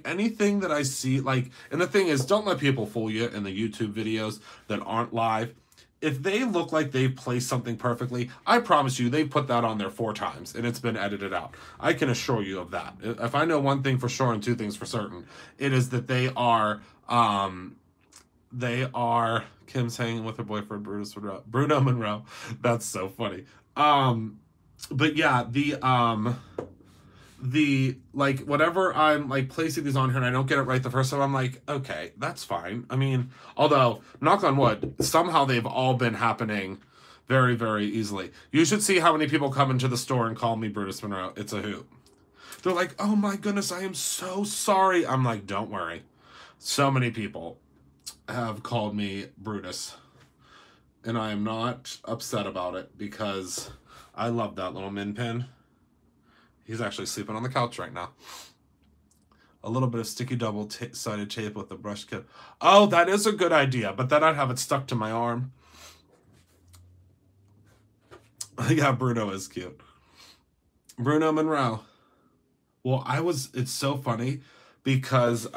anything that I see, like, and the thing is, don't let people fool you in the YouTube videos that aren't live. If they look like they've placed something perfectly, I promise you they've put that on there 4 times and it's been edited out. I can assure you of that. If I know one thing for sure and 2 things for certain, it is that they are Kim's hanging with her boyfriend Bruno Monroe. That's so funny. But yeah, the like, whenever I'm like placing these on here and I don't get it right the first time, I'm like, okay, that's fine. I mean, although, knock on wood, somehow they've all been happening very, very easily. You should see how many people come into the store and call me Brutus Monroe. It's a hoot. They're like, oh my goodness, I am so sorry. I'm like, don't worry. So many people have called me Brutus, and I am not upset about it, because I love that little min pin. He's actually sleeping on the couch right now. A little bit of sticky double-sided tape with the brush tip. Oh, that is a good idea, but then I'd have it stuck to my arm. Yeah, Bruno is cute. Bruno Monroe. Well, it's so funny because,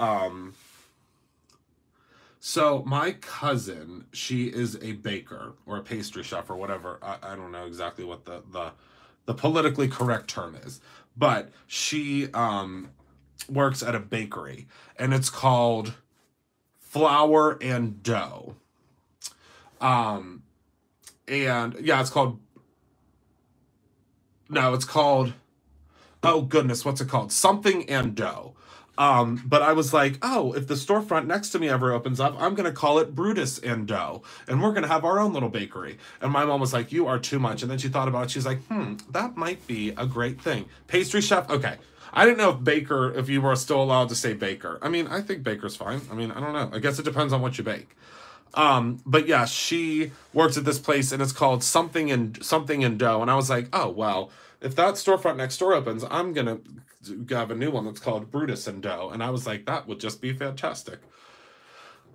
so my cousin, she is a baker or a pastry chef or whatever. I don't know exactly what the politically correct term is, but she, works at a bakery, and it's called Flour and Dough. And yeah, it's called, oh goodness, what's it called? Something and Dough. But I was like, oh, if the storefront next to me ever opens up, I'm going to call it Brutus and Dough, and we're going to have our own little bakery. And my mom was like, you are too much. And then she thought about it. She's like, that might be a great thing. Pastry chef. Okay. I didn't know if baker, if you were still allowed to say baker. I mean, I think baker's fine. I mean, I don't know. I guess it depends on what you bake. But yeah, she works at this place, and it's called Something and Dough. And I was like, oh, well, if that storefront next door opens, I'm going to have a new one that's called Brutus and Dough. And I was like, that would just be fantastic.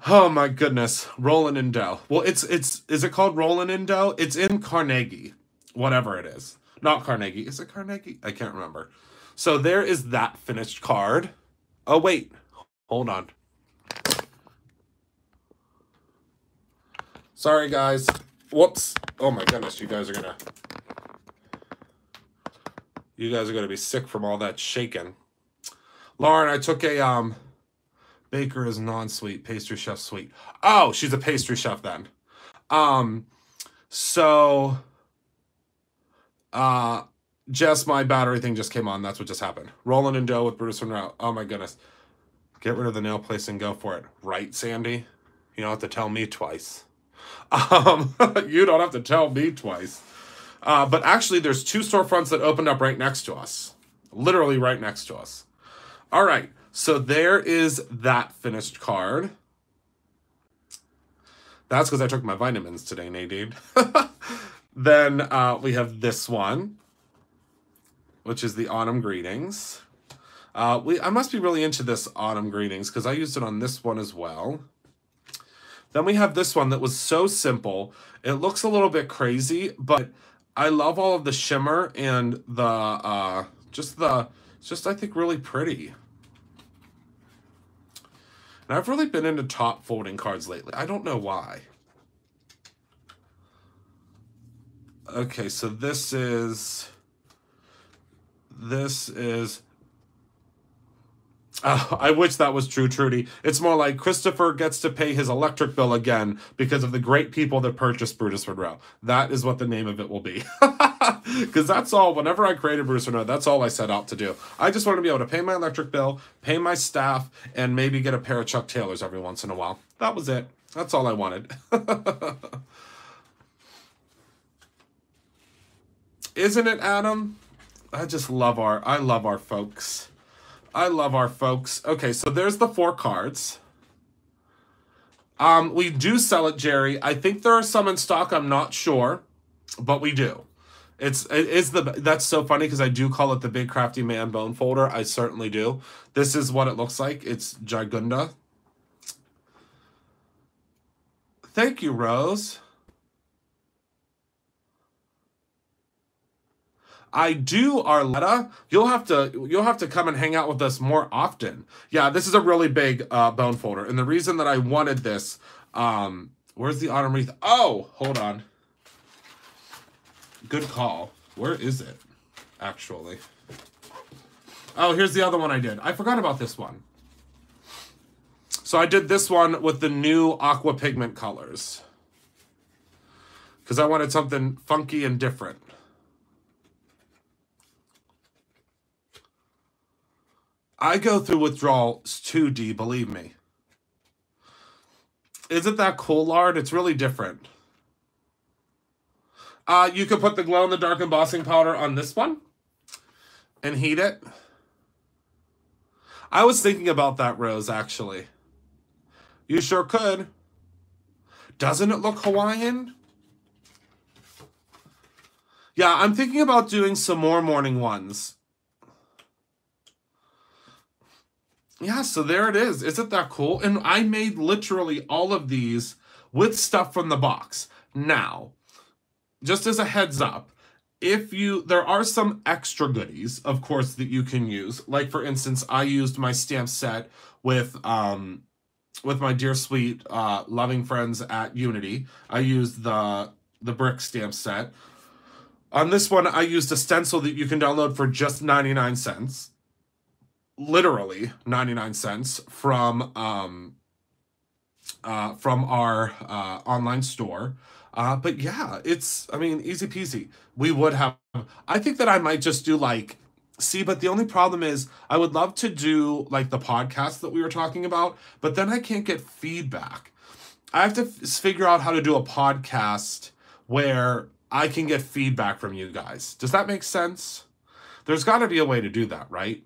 Oh my goodness. Rollin' in Dough. Well, is it called Rollin' in Dough? It's in Carnegie, whatever it is. Not Carnegie. Is it Carnegie? I can't remember. So there is that finished card. Oh, wait. Hold on. Sorry, guys. Whoops. Oh, my goodness. You guys are going to be sick from all that shaking. Lauren, I took a baker is non-sweet, pastry chef sweet. Oh, she's a pastry chef then. Jess, my battery thing just came on. That's what just happened. Rolling in Dough with Brutus Monroe. Oh my goodness. Get rid of the nail place and go for it. Right, Sandy? You don't have to tell me twice. You don't have to tell me twice. But actually, there's 2 storefronts that opened up right next to us. Literally right next to us. All right. So there is that finished card. That's because I took my vitamins today, Nadine. Then we have this one, which is the Autumn Greetings. I must be really into this Autumn Greetings because I used it on this one as well. Then we have this one that was so simple. It looks a little bit crazy, but I love all of the shimmer and the, just I think really pretty. And I've really been into top folding cards lately. I don't know why. Okay, so this is... Oh, I wish that was true, Trudy. It's more like Christopher gets to pay his electric bill again because of the great people that purchased Brutus Monroe. That is what the name of it will be. Because that's all, whenever I created Brutus Monroe, that's all I set out to do. I just want to be able to pay my electric bill, pay my staff, and maybe get a pair of Chuck Taylors every once in a while. That was it. That's all I wanted. Isn't it, Adam? I love our folks. I love our folks. Okay, so there's the 4 cards. We do sell it, Jerry. I think there are some in stock. I'm not sure, but we do. That's so funny because I do call it the Big Crafty Man Bone Folder. I certainly do. This is what it looks like. It's Gigunda. Thank you, Rose. I do, Arletta. You'll have to come and hang out with us more often. Yeah, this is a really big bone folder. And the reason that I wanted this, where's the autumn wreath? Oh, hold on. Good call. Where is it, actually? Oh, here's the other one I did. I forgot about this one. So I did this one with the new aqua pigment colors. Because I wanted something funky and different. I go through withdrawals too, D, believe me. Isn't that cool, Lard? It's really different. You could put the glow-in-the-dark embossing powder on this one and heat it. I was thinking about that, Rose, actually. You sure could. Doesn't it look Hawaiian? Yeah, I'm thinking about doing some more morning ones. Yeah, so there it is. Isn't that cool? And I made literally all of these with stuff from the box. Now, just as a heads up, there are some extra goodies, of course, that you can use. Like, for instance, I used my stamp set with my dear sweet loving friends at Unity. I used the brick stamp set. On this one, I used a stencil that you can download for just 99 cents. Literally 99 cents from our online store. But yeah, I mean, easy peasy. We would have, I think that I might just do like, see, but the only problem is I would love to do like the podcast that we were talking about, but then I can't get feedback. I have to figure out how to do a podcast where I can get feedback from you guys. Does that make sense? There's got to be a way to do that, right?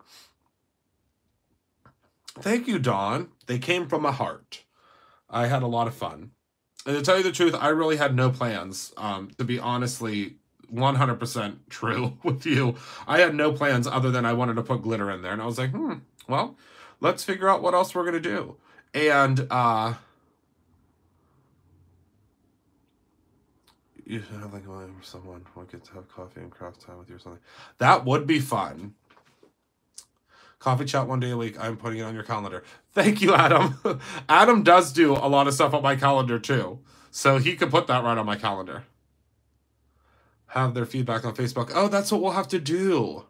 Thank you, Dawn. They came from my heart. I had a lot of fun. And to tell you the truth, I really had no plans, to be honestly 100% true with you. I had no plans other than I wanted to put glitter in there. And I was like, well, let's figure out what else we're going to do. And you should have like someone who gets to have coffee and craft time with you or something. That would be fun. Coffee chat one day a week. I'm putting it on your calendar. Thank you, Adam. Adam does do a lot of stuff on my calendar too. So he could put that right on my calendar. Have their feedback on Facebook. Oh, that's what we'll have to do.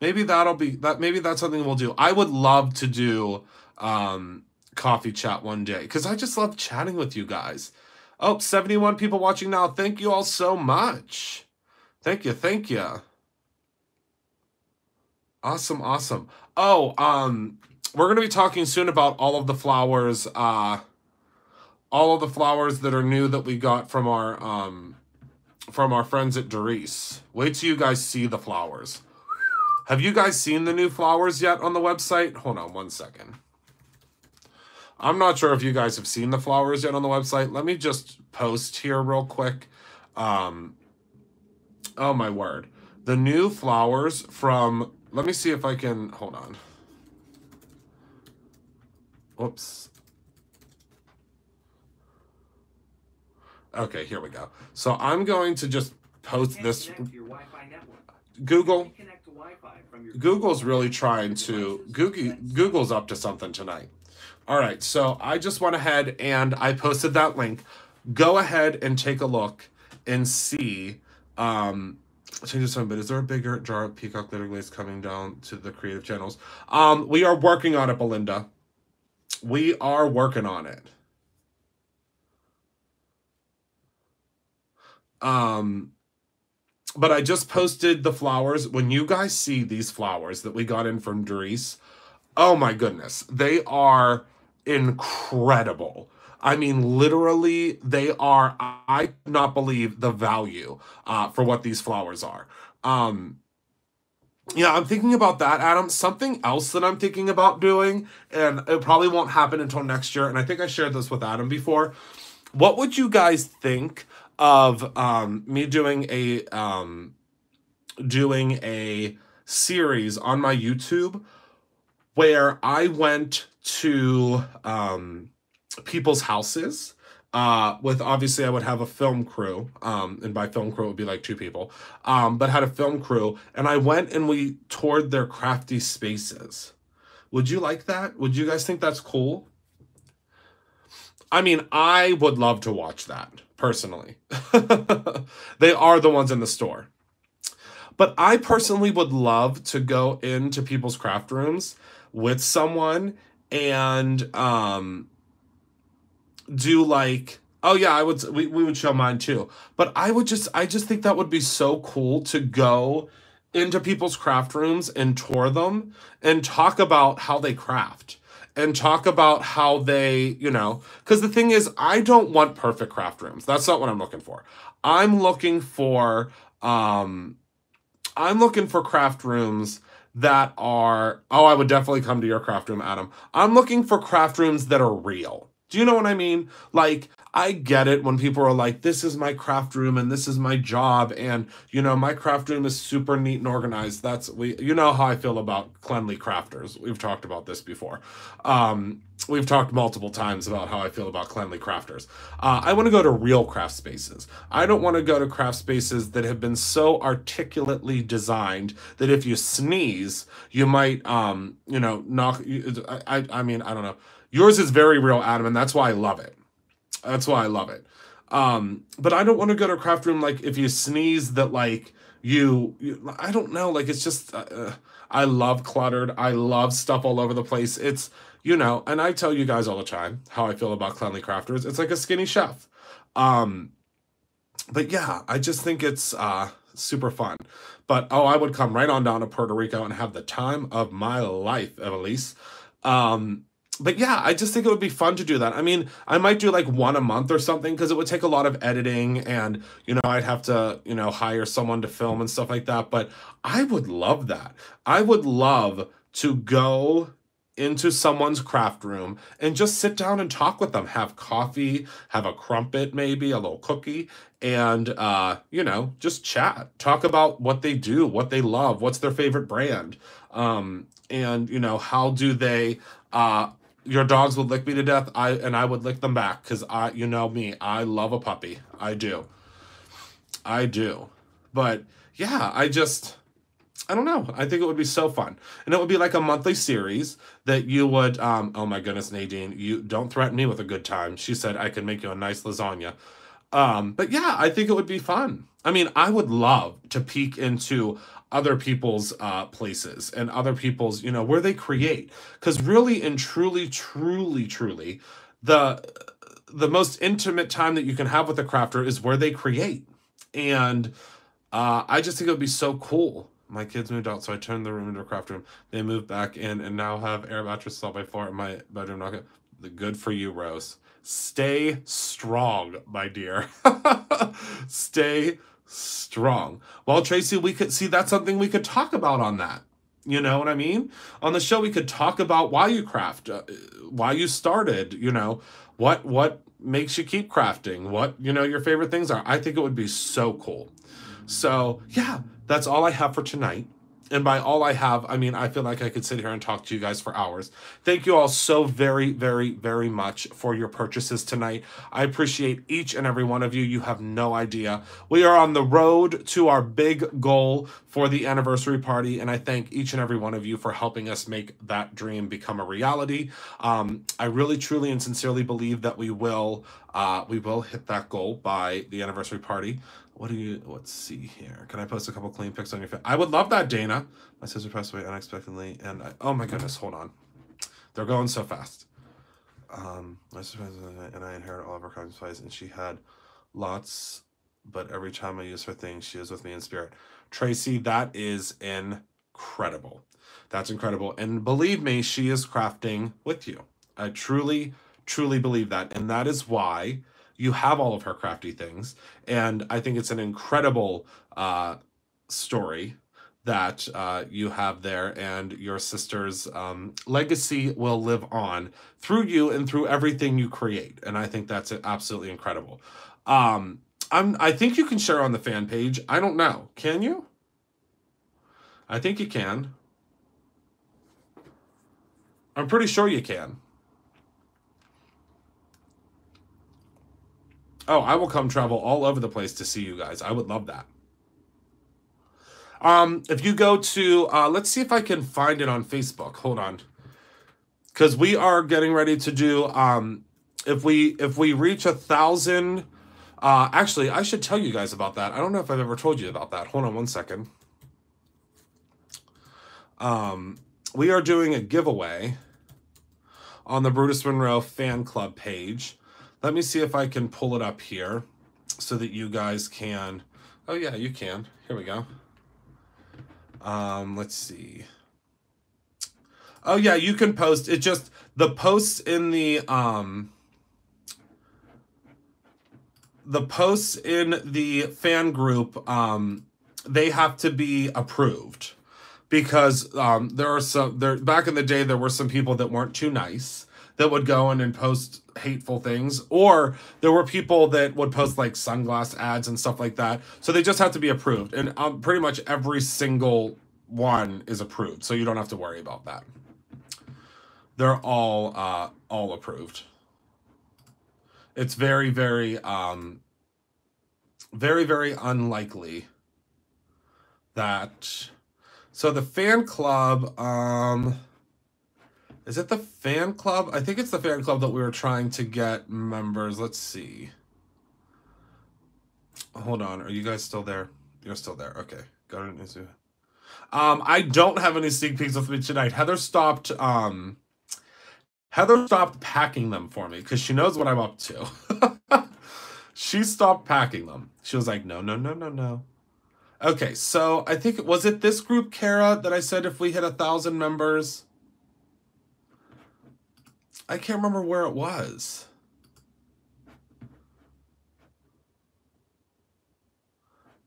Maybe maybe that's something we'll do. I would love to do coffee chat one day because I just love chatting with you guys. Oh, 71 people watching now. Thank you all so much. Thank you. Thank you. Awesome, awesome. Oh, we're going to be talking soon about all of the flowers that are new that we got from our friends at Doris. Wait till you guys see the flowers. Have you guys seen the new flowers yet on the website? Hold on one second. I'm not sure if you guys have seen the flowers yet on the website. Let me just post here real quick. Oh my word. The new flowers from... Let me see if I can... Hold on. Whoops. Okay, here we go. So I'm going to just post this. Google's really trying to... Google's up to something tonight. All right, so I just went ahead and I posted that link. Go ahead and take a look and see... change this one, but is there a bigger jar of peacock glitter glaze coming down to the creative channels? We are working on it, Belinda. We are working on it. But I just posted the flowers. When you guys see these flowers that we got in from Doris, oh my goodness, they are incredible. I mean, literally, they are, I cannot believe the value for what these flowers are. Yeah, I'm thinking about that, Adam. Something else that I'm thinking about doing, and it probably won't happen until next year, and I think I shared this with Adam before. What would you guys think of me doing a series on my YouTube where I went to people's houses with, obviously I would have a film crew, and by film crew it would be like 2 people, but had a film crew, and I went and we toured their crafty spaces. Would you like that? Would you guys think that's cool? I mean, I would love to watch that, personally. They are the ones in the store. But I personally would love to go into people's craft rooms with someone and do like, oh yeah, we would show mine too. But I just think that would be so cool to go into people's craft rooms and tour them and talk about how they craft and talk about how they, you know, because the thing is, I don't want perfect craft rooms. That's not what I'm looking for. I'm looking for craft rooms that are, oh, I would definitely come to your craft room, Adam. I'm looking for craft rooms that are real. Do you know what I mean? Like, I get it when people are like, this is my craft room and this is my job, and you know, my craft room is super neat and organized. You know how I feel about cleanly crafters. We've talked about this before. We've talked multiple times about how I feel about cleanly crafters. I want to go to real craft spaces. I don't want to go to craft spaces that have been so articulately designed that if you sneeze, you might, you know, knock. I mean, I don't know. Yours is very real, Adam, and that's why I love it. That's why I love it. But I don't want to go to a craft room like if you sneeze that like I don't know, like it's just I love cluttered. I love stuff all over the place. It's, you know, and I tell you guys all the time how I feel about cleanly crafters. It's like a skinny chef. But yeah, I just think it's super fun. But oh, I would come right on down to Puerto Rico and have the time of my life, Evelise. But yeah, I just think it would be fun to do that. I mean, I might do like one a month or something because it would take a lot of editing and, you know, I'd have to, you know, hire someone to film and stuff like that. But I would love that. I would love to go into someone's craft room and just sit down and talk with them, have coffee, have a crumpet, maybe a little cookie, and, you know, just chat, talk about what they do, what they love, what's their favorite brand. And, you know, how do they, your dogs would lick me to death, and I would lick them back because you know me, I love a puppy. I do. But yeah, I don't know. I think it would be so fun. And it would be like a monthly series that you would, oh my goodness, Nadine, you don't threaten me with a good time. She said I could make you a nice lasagna. But yeah, I think it would be fun. I mean, I would love to peek into other people's places and other people's, you know, where they create. Because really and truly, the most intimate time that you can have with a crafter is where they create. And I just think it would be so cool. My kids moved out, so I turned the room into a craft room. They moved back in and now have air mattress all by floor in my bedroom. Good for you, Rose. Stay strong, my dear. Stay strong. Well, Tracy, we could see that's something we could talk about on that. You know what I mean? On the show, we could talk about why you craft, why you started, you know, what makes you keep crafting, what, you know, your favorite things are. I think it would be so cool. So yeah, that's all I have for tonight. And by all I have, I mean, I feel like I could sit here and talk to you guys for hours. Thank you all so very, very, very much for your purchases tonight. I appreciate each and every one of you. You have no idea. We are on the road to our big goal for the anniversary party, and I thank each and every one of you for helping us make that dream become a reality. I really, truly, and sincerely believe that we will hit that goal by the anniversary party. Let's see here. Can I post a couple clean pics on your face? I would love that, Dana. My sister passed away unexpectedly, and oh my goodness, hold on. They're going so fast. My sister passed away, and I inherited all of her cotton supplies, and she had lots, but every time I use her things, she is with me in spirit. Tracy, that is incredible. That's incredible. And believe me, she is crafting with you. I truly, truly believe that. And that is why you have all of her crafty things. And I think it's an incredible story that you have there, and your sister's legacy will live on through you and through everything you create. And I think that's absolutely incredible. I think you can share on the fan page. I don't know. Can you? I think you can. I'm pretty sure you can. Oh, I will come travel all over the place to see you guys. I would love that. If you go to, let's see if I can find it on Facebook. Hold on. Because we are getting ready to do, if we reach 1,000, actually, I should tell you guys about that. I don't know if I've ever told you about that. Hold on one second. We are doing a giveaway on the Brutus Monroe fan club page. Let me see if I can pull it up here so that you guys can. Oh yeah, you can. Here we go. Let's see. Oh yeah, you can post. It just, the posts in the fan group, they have to be approved, because back in the day there were some people that weren't too nice that would go in and post hateful things, or there were people that would post like sunglass ads and stuff like that. So they just have to be approved, and pretty much every single one is approved, so you don't have to worry about that. They're all approved. It's very, very, very, very unlikely that. So the fan club, is it the fan club? I think it's the fan club that we were trying to get members. Let's see. Hold on. Are you guys still there? You're still there. Okay. Got it. I don't have any sneak peeks with me tonight. Heather stopped packing them for me because she knows what I'm up to. She stopped packing them. She was like, no, no, no, no, no. Okay, so I think, was it this group, Kara, that I said if we hit 1,000 members? I can't remember where it was.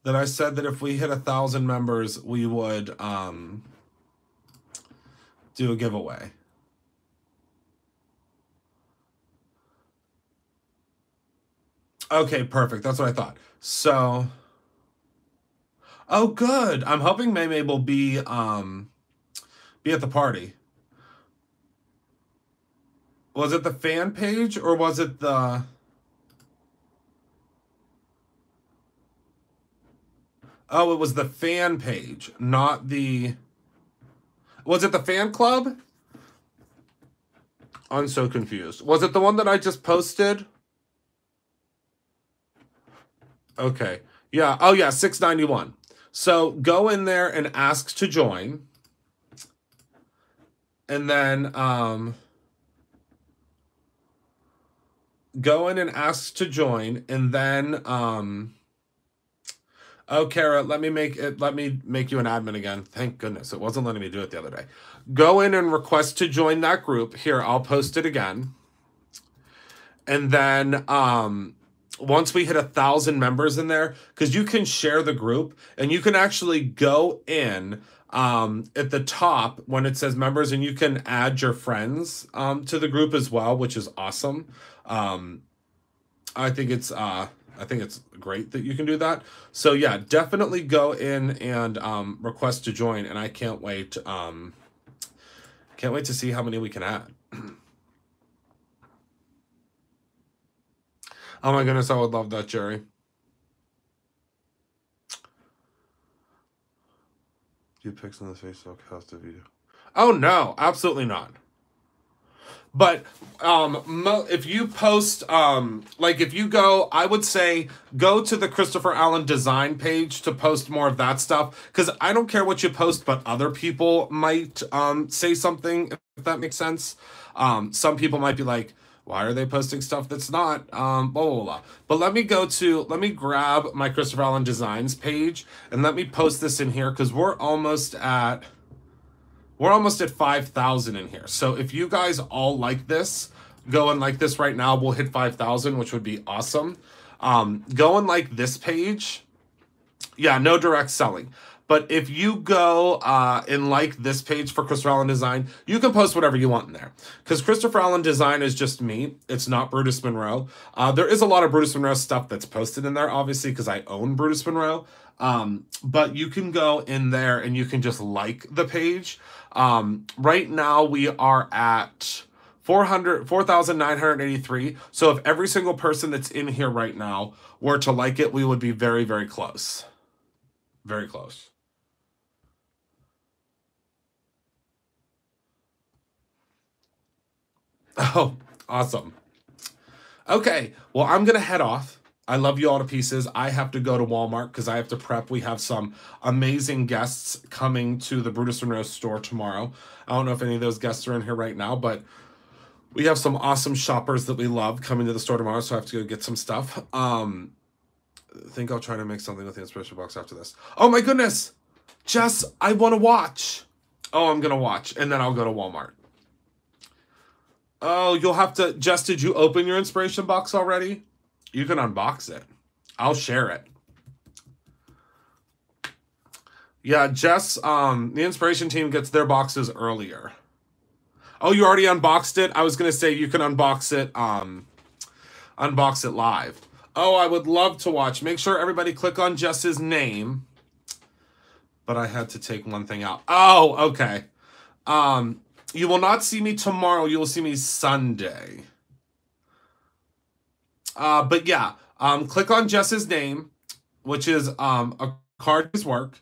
That I said that if we hit 1,000 members, we would do a giveaway. Okay, perfect. That's what I thought. So, oh, good. I'm hoping May will be at the party. Was it the fan page or was it the? Oh, it was the fan page, not the. Was it the fan club? I'm so confused. Was it the one that I just posted? Okay. Yeah. Oh, yeah. 691. So go in there and ask to join. And then go in and ask to join. And then oh, Kara, let me make you an admin again. Thank goodness. It wasn't letting me do it the other day. Go in and request to join that group. Here, I'll post it again. And then once we hit 1,000 members in there, because you can share the group and you can actually go in at the top when it says members, and you can add your friends to the group as well, which is awesome. I think it's great that you can do that. So yeah, definitely go in and request to join, and I can't wait. Can't wait to see how many we can add. Oh my goodness, I would love that, Jerry. Do pics on the Facebook house to video? Oh no, absolutely not. But if you post, like if you go, I would say go to the Christopher Allen design page to post more of that stuff. Because I don't care what you post, but other people might say something, if that makes sense. Some people might be like, why are they posting stuff that's not, blah, blah, blah. But let me grab my Christopher Allen Designs page and let me post this in here because we're almost at 5,000 in here. So if you guys all like this, go and like this right now, we'll hit 5,000, which would be awesome. Go and like this page. Yeah, no direct selling. But if you go and like this page for Christopher Allen Design, you can post whatever you want in there. Because Christopher Allen Design is just me. It's not Brutus Monroe. There is a lot of Brutus Monroe stuff that's posted in there, obviously, because I own Brutus Monroe. But you can go in there and you can just like the page. Right now we are at 4,983. So if every single person that's in here right now were to like it, we would be very, very close. Very close. Oh, awesome. Okay, well, I'm going to head off. I love you all to pieces. I have to go to Walmart because I have to prep. We have some amazing guests coming to the Brutus Monroe store tomorrow. I don't know if any of those guests are in here right now, but we have some awesome shoppers that we love coming to the store tomorrow, so I have to go get some stuff. I think I'll try to make something with the inspiration box after this. Oh my goodness! Jess, I want to watch. Oh, I'm going to watch, and then I'll go to Walmart. Oh, you'll have to... Jess, did you open your inspiration box already? You can unbox it. I'll share it. Yeah, Jess, the inspiration team gets their boxes earlier. Oh, you already unboxed it? I was going to say you can unbox it live. Oh, I would love to watch. Make sure everybody click on Jess's name. But I had to take one thing out. Oh, okay. You will not see me tomorrow. You will see me Sunday. But yeah, click on Jess's name, which is a card's work.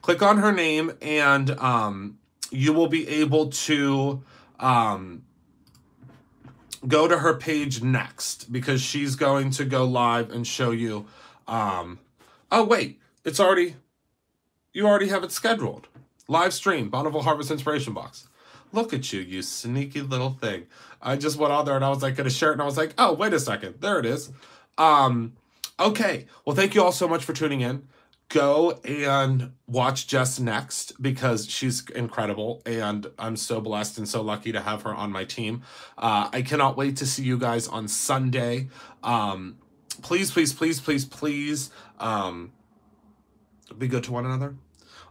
Click on her name, and you will be able to go to her page next, because she's going to go live and show you. Oh wait, you already have it scheduled. Live stream, Bountiful Harvest Inspiration Box. Look at you, you sneaky little thing. I just went on there and I was like gonna share it, and I was like, oh, wait a second, there it is. Okay, well, thank you all so much for tuning in. Go and watch Jess next, because she's incredible, and I'm so blessed and so lucky to have her on my team. I cannot wait to see you guys on Sunday. Please, please, please, please, please, be good to one another.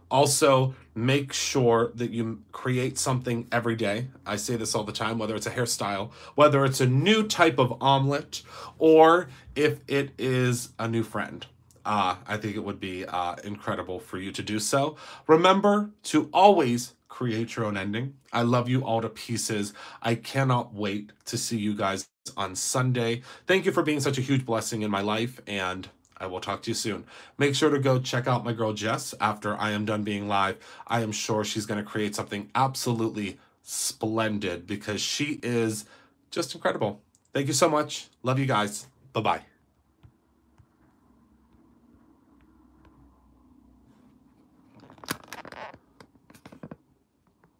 Also, make sure that you create something every day. I say this all the time, whether it's a hairstyle, whether it's a new type of omelet, or if it is a new friend. I think it would be incredible for you to do so. Remember to always create your own ending. I love you all to pieces. I cannot wait to see you guys on Sunday. Thank you for being such a huge blessing in my life, and I will talk to you soon. Make sure to go check out my girl Jess after I am done being live. I am sure she's going to create something absolutely splendid, because she is just incredible. Thank you so much. Love you guys. Bye-bye.